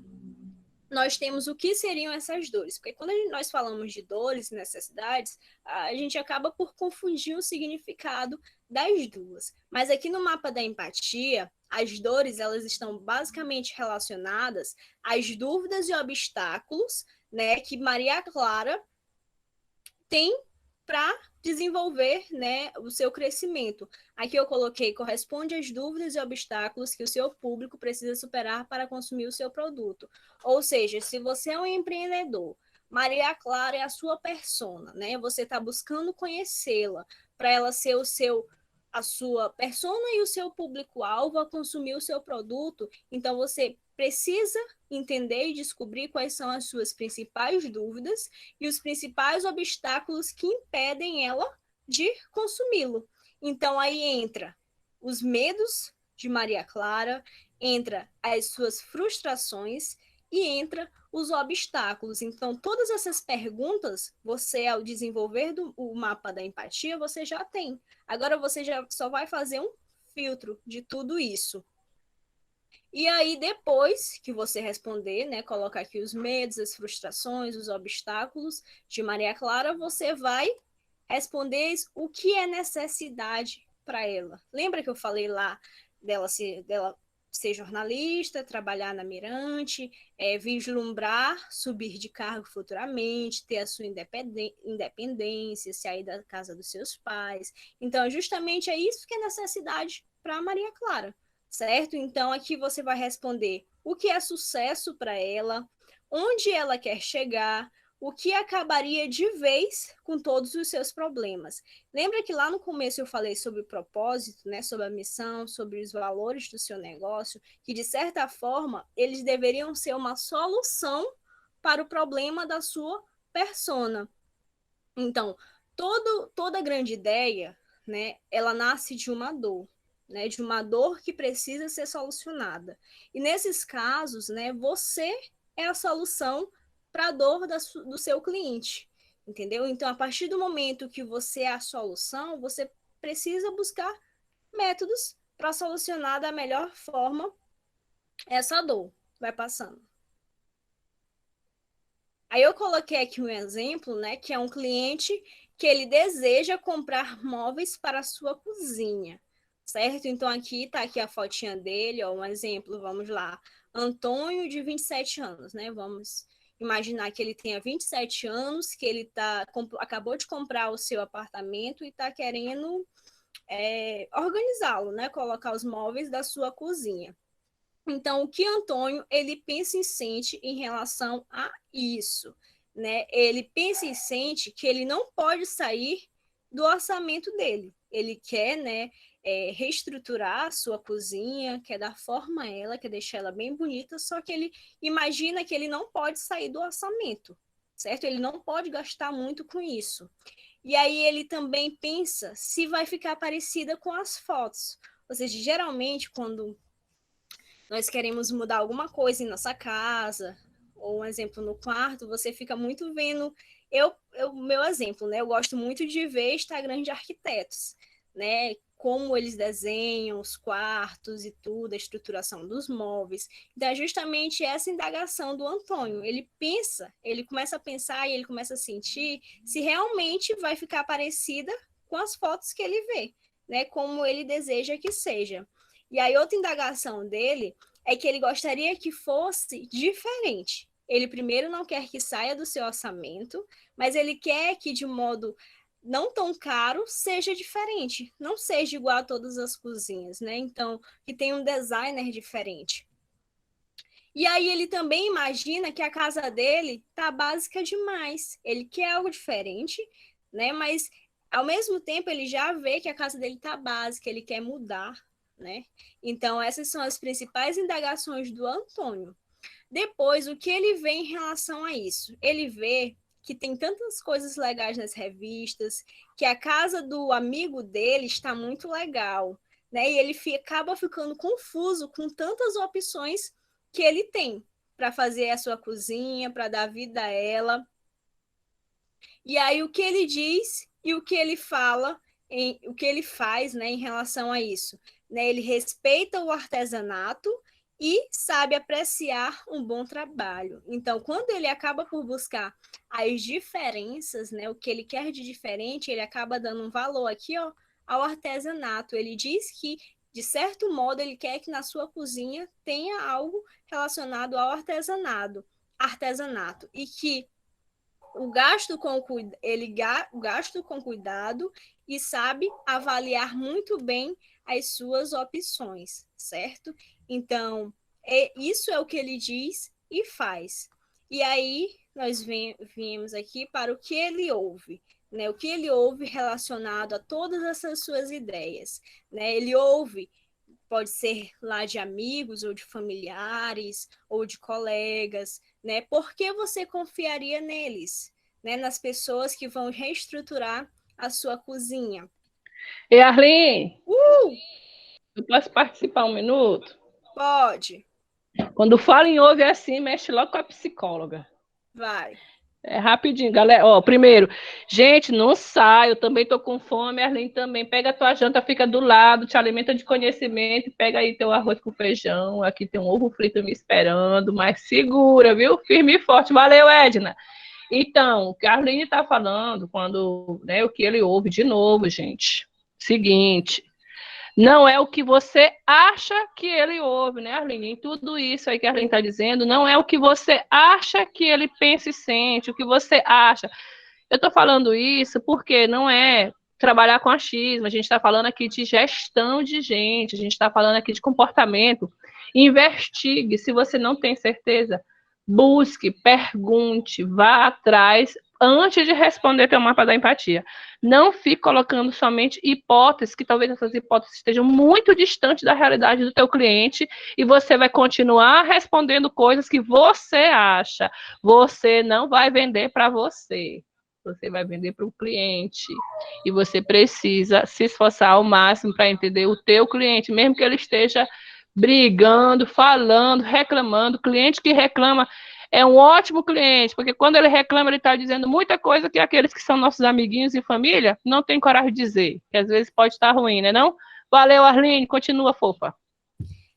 nós temos o que seriam essas dores. Porque quando nós falamos de dores e necessidades, a gente acaba por confundir o significado das duas. Mas aqui no mapa da empatia, as dores elas estão basicamente relacionadas às dúvidas e obstáculos, né, que Maria Clara tem para desenvolver, né, o seu crescimento. Aqui eu coloquei corresponde às dúvidas e obstáculos que o seu público precisa superar para consumir o seu produto. Ou seja, se você é um empreendedor, Maria Clara é a sua persona, né? Você está buscando conhecê-la para ela ser a sua persona e o seu público-alvo a consumir o seu produto. Então você precisa entender e descobrir quais são as suas principais dúvidas e os principais obstáculos que impedem ela de consumi-lo. Então aí entra os medos de Maria Clara, entra as suas frustrações e entra os obstáculos. Então, todas essas perguntas, você, ao desenvolver o mapa da empatia, você já tem. Agora, você já só vai fazer um filtro de tudo isso. E aí, depois que você responder, né, colocar aqui os medos, as frustrações, os obstáculos de Maria Clara, você vai responder o que é necessidade para ela. Lembra que eu falei lá dela ser jornalista, trabalhar na Mirante, vislumbrar subir de cargo futuramente, ter a sua independência, sair da casa dos seus pais. Então, justamente é isso que é necessidade para Maria Clara, certo? Então, aqui você vai responder o que é sucesso para ela, onde ela quer chegar, o que acabaria de vez com todos os seus problemas. Lembra que lá no começo eu falei sobre o propósito, né, sobre a missão, sobre os valores do seu negócio, que de certa forma eles deveriam ser uma solução para o problema da sua persona. Então, toda grande ideia, né, ela nasce de uma dor. Né, de uma dor que precisa ser solucionada. E nesses casos, né, você é a solução para a dor do seu cliente, entendeu? Então, a partir do momento que você é a solução, você precisa buscar métodos para solucionar da melhor forma essa dor. Vai passando. Aí eu coloquei aqui um exemplo, né, que é um cliente que ele deseja comprar móveis para a sua cozinha, certo? Então aqui está aqui a fotinha dele, ó, um exemplo, vamos lá. Antônio, de 27 anos, né? Vamos imaginar que ele tenha 27 anos, que ele acabou de comprar o seu apartamento e está querendo organizá-lo, né? Colocar os móveis da sua cozinha. Então, o que Antônio ele pensa e sente em relação a isso, né? Ele pensa e sente que ele não pode sair do orçamento dele. Ele quer, né, reestruturar a sua cozinha, quer dar forma a ela, quer deixar ela bem bonita, só que ele imagina que ele não pode sair do orçamento, certo? Ele não pode gastar muito com isso. E aí ele também pensa se vai ficar parecida com as fotos. Ou seja, geralmente, quando nós queremos mudar alguma coisa em nossa casa, ou um exemplo no quarto, você fica muito vendo. Meu exemplo, né? Eu gosto muito de ver Instagram de arquitetos, né? como eles desenham os quartos e tudo, a estruturação dos móveis. Então, é justamente essa indagação do Antônio. Ele começa a pensar e ele começa a sentir se realmente vai ficar parecida com as fotos que ele vê, né? Como ele deseja que seja. E aí, outra indagação dele é que ele gostaria que fosse diferente. Ele primeiro não quer que saia do seu orçamento, mas ele quer que, de modo não tão caro, seja diferente, não seja igual a todas as cozinhas, né? Então, que tem um designer diferente. E aí ele também imagina que a casa dele tá básica demais. Ele quer algo diferente, né? Mas ao mesmo tempo ele já vê que a casa dele tá básica, ele quer mudar, né? Então, essas são as principais indagações do Antônio. Depois, o que ele vê em relação a isso? Ele vê que tem tantas coisas legais nas revistas, que a casa do amigo dele está muito legal, né? E ele acaba ficando confuso com tantas opções que ele tem para fazer a sua cozinha, para dar vida a ela. E aí o que ele diz e o que ele fala, o que ele faz, né, em relação a isso, né? Ele respeita o artesanato e sabe apreciar um bom trabalho. Então, quando ele acaba por buscar as diferenças, né, o que ele quer de diferente, ele acaba dando um valor aqui, ó, ao artesanato. Ele diz que, de certo modo, ele quer que na sua cozinha tenha algo relacionado ao artesanato e que o gasto com cuidado e sabe avaliar muito bem as suas opções, certo? Então, isso é o que ele diz e faz. E aí, nós viemos aqui para o que ele ouve, né? O que ele ouve relacionado a todas essas suas ideias, né? Ele ouve, pode ser lá de amigos, ou de familiares, ou de colegas, né? Por que você confiaria neles, né? Nas pessoas que vão reestruturar a sua cozinha. E Arlene, eu posso participar um minuto? Pode. Quando fala em ouve assim, mexe logo com a psicóloga. Vai. É rapidinho, galera. Ó, primeiro, gente, não sai, eu também tô com fome, a Arlene também. Pega a tua janta, fica do lado, te alimenta de conhecimento, pega aí teu arroz com feijão, aqui tem um ovo frito me esperando, mas segura, viu? Firme e forte. Valeu, Edna. Então, o que a Arlene tá falando, quando, né, o que ele ouve de novo, gente. Seguinte, não é o que você acha que ele ouve, né, Arlene? Em tudo isso aí que a Arlene está dizendo, não é o que você acha que ele pensa e sente, o que você acha. Eu estou falando isso porque não é trabalhar com achismo, a gente está falando aqui de gestão de gente, a gente está falando aqui de comportamento. Investigue, se você não tem certeza, busque, pergunte, vá atrás antes de responder teu mapa da empatia. Não fique colocando somente hipóteses, que talvez essas hipóteses estejam muito distantes da realidade do teu cliente, e você vai continuar respondendo coisas que você acha. Você não vai vender para você. Você vai vender para o cliente. E você precisa se esforçar ao máximo para entender o teu cliente, mesmo que ele esteja brigando, falando, reclamando. Cliente que reclama é um ótimo cliente, porque quando ele reclama, ele está dizendo muita coisa que aqueles que são nossos amiguinhos e família não tem coragem de dizer, que às vezes pode estar ruim, né não? Valeu, Arlene, continua, fofa.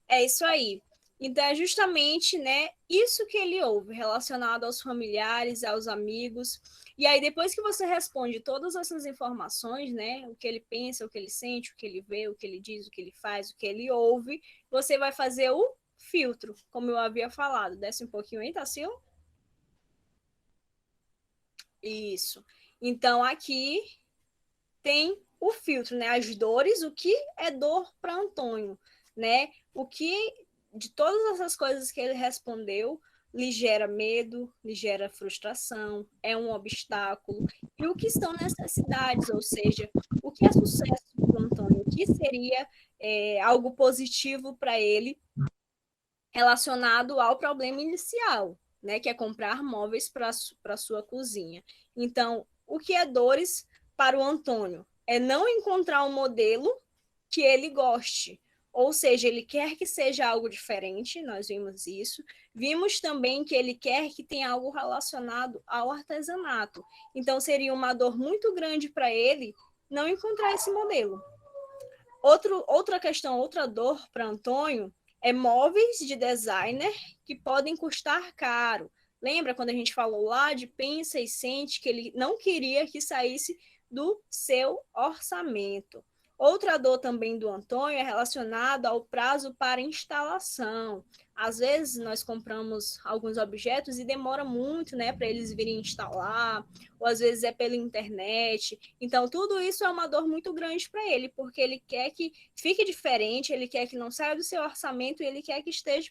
É isso aí. Então, é justamente, né, isso que ele ouve, relacionado aos familiares, aos amigos. E aí, depois que você responde todas essas informações, né, o que ele pensa, o que ele sente, o que ele vê, o que ele diz, o que ele faz, o que ele ouve, você vai fazer o filtro, como eu havia falado. Desce um pouquinho aí, Tassilo. Isso. Então, aqui tem o filtro, né, as dores, o que é dor para Antônio, né? O que de todas essas coisas que ele respondeu lhe gera medo, lhe gera frustração, é um obstáculo. E o que são necessidades, ou seja, o que é sucesso para o Antônio, o que seria algo positivo para ele relacionado ao problema inicial, né, que é comprar móveis para a sua cozinha. Então, o que é dores para o Antônio? É não encontrar um modelo que ele goste. Ou seja, ele quer que seja algo diferente, nós vimos isso. Vimos também que ele quer que tenha algo relacionado ao artesanato. Então, seria uma dor muito grande para ele não encontrar esse modelo. Outra questão, outra dor para Antônio é móveis de designer que podem custar caro. Lembra quando a gente falou lá de pensa e sente que ele não queria que saísse do seu orçamento. Outra dor também do Antônio é relacionada ao prazo para instalação. Às vezes nós compramos alguns objetos e demora muito, né, para eles virem instalar, ou às vezes é pela internet. Então tudo isso é uma dor muito grande para ele, porque ele quer que fique diferente, ele quer que não saia do seu orçamento e ele quer que esteja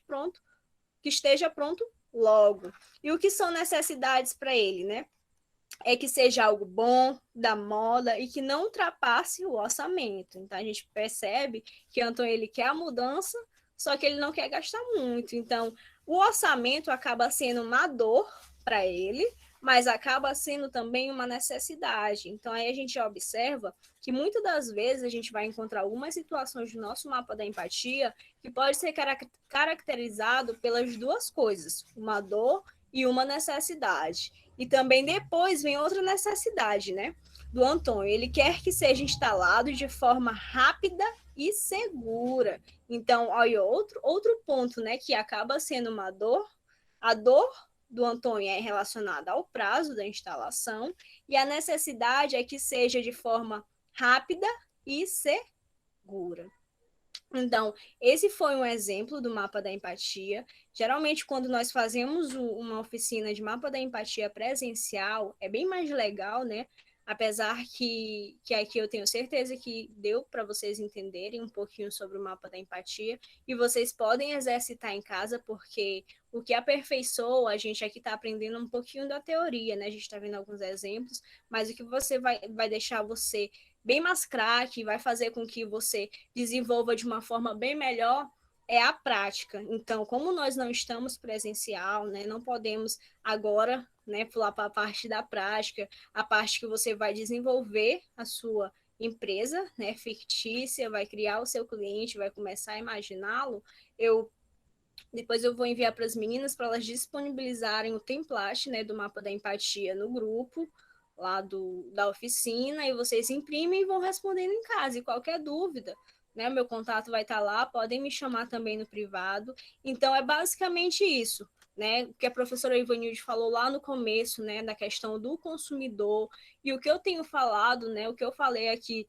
pronto logo. E o que são necessidades para ele, né? É que seja algo bom, da moda e que não ultrapasse o orçamento. Então a gente percebe que Antônio ele quer a mudança, só que ele não quer gastar muito. Então o orçamento acaba sendo uma dor para ele, mas acaba sendo também uma necessidade. Então aí a gente observa que muitas das vezes a gente vai encontrar algumas situações do nosso mapa da empatia que pode ser caracterizado pelas duas coisas, uma dor e uma necessidade. E também depois vem outra necessidade, né? Do Antônio. Ele quer que seja instalado de forma rápida e segura. Então, olha, outro ponto, né, que acaba sendo uma dor. A dor do Antônio é relacionada ao prazo da instalação e a necessidade é que seja de forma rápida e segura. Então, esse foi um exemplo do mapa da empatia. Geralmente, quando nós fazemos uma oficina de mapa da empatia presencial, é bem mais legal, né? Apesar que aqui eu tenho certeza que deu para vocês entenderem um pouquinho sobre o mapa da empatia e vocês podem exercitar em casa, porque o que aperfeiçoa, a gente aqui está aprendendo um pouquinho da teoria, né? A gente está vendo alguns exemplos, mas o que você vai deixar você bem mais craque, vai fazer com que você desenvolva de uma forma bem melhor é a prática. Então, como nós não estamos presencial, né, não podemos agora, né, pular para a parte da prática, a parte que você vai desenvolver a sua empresa, né, fictícia, vai criar o seu cliente, vai começar a imaginá-lo. Depois eu vou enviar para as meninas para elas disponibilizarem o template, né, do mapa da empatia no grupo lá da oficina, e vocês imprimem e vão respondendo em casa. E qualquer dúvida, né, meu contato vai estar lá, podem me chamar também no privado. Então, é basicamente isso, né, o que a professora Ivanilde falou lá no começo, né, da questão do consumidor, e o que eu tenho falado, né, o que eu falei aqui,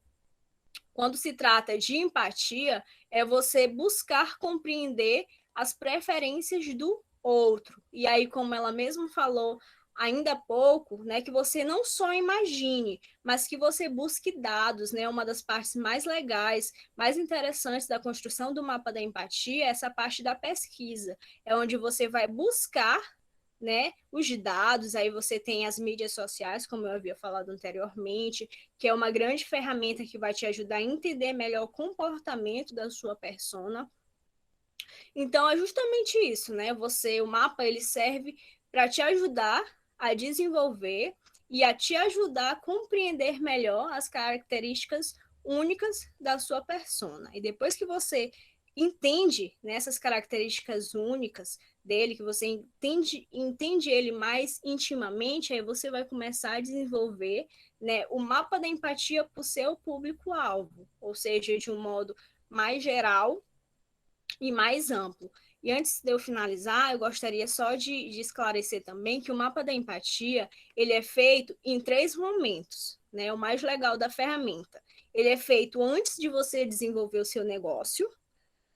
quando se trata de empatia, é você buscar compreender as preferências do outro. E aí, como ela mesma falou ainda há pouco, né, que você não só imagine, mas que você busque dados, né? Uma das partes mais legais, mais interessantes da construção do mapa da empatia é essa parte da pesquisa, é onde você vai buscar, né, os dados. Aí você tem as mídias sociais, como eu havia falado anteriormente, que é uma grande ferramenta que vai te ajudar a entender melhor o comportamento da sua persona. Então é justamente isso, né? O mapa ele serve para te ajudar a desenvolver e a te ajudar a compreender melhor as características únicas da sua persona. E depois que você entende, né, essas características únicas dele, que você entende ele mais intimamente, aí você vai começar a desenvolver, né, o mapa da empatia para o seu público-alvo, ou seja, de um modo mais geral e mais amplo. E antes de eu finalizar, eu gostaria só de esclarecer também que o mapa da empatia ele é feito em 3 momentos, né? O mais legal da ferramenta. Ele é feito antes de você desenvolver o seu negócio,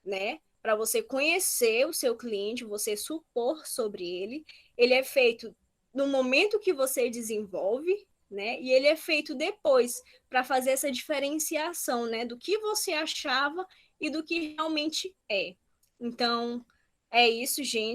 né? Para você conhecer o seu cliente, você supor sobre ele. Ele é feito no momento que você desenvolve, né? E ele é feito depois para fazer essa diferenciação, né? Do que você achava e do que realmente é. Então, é isso, gente.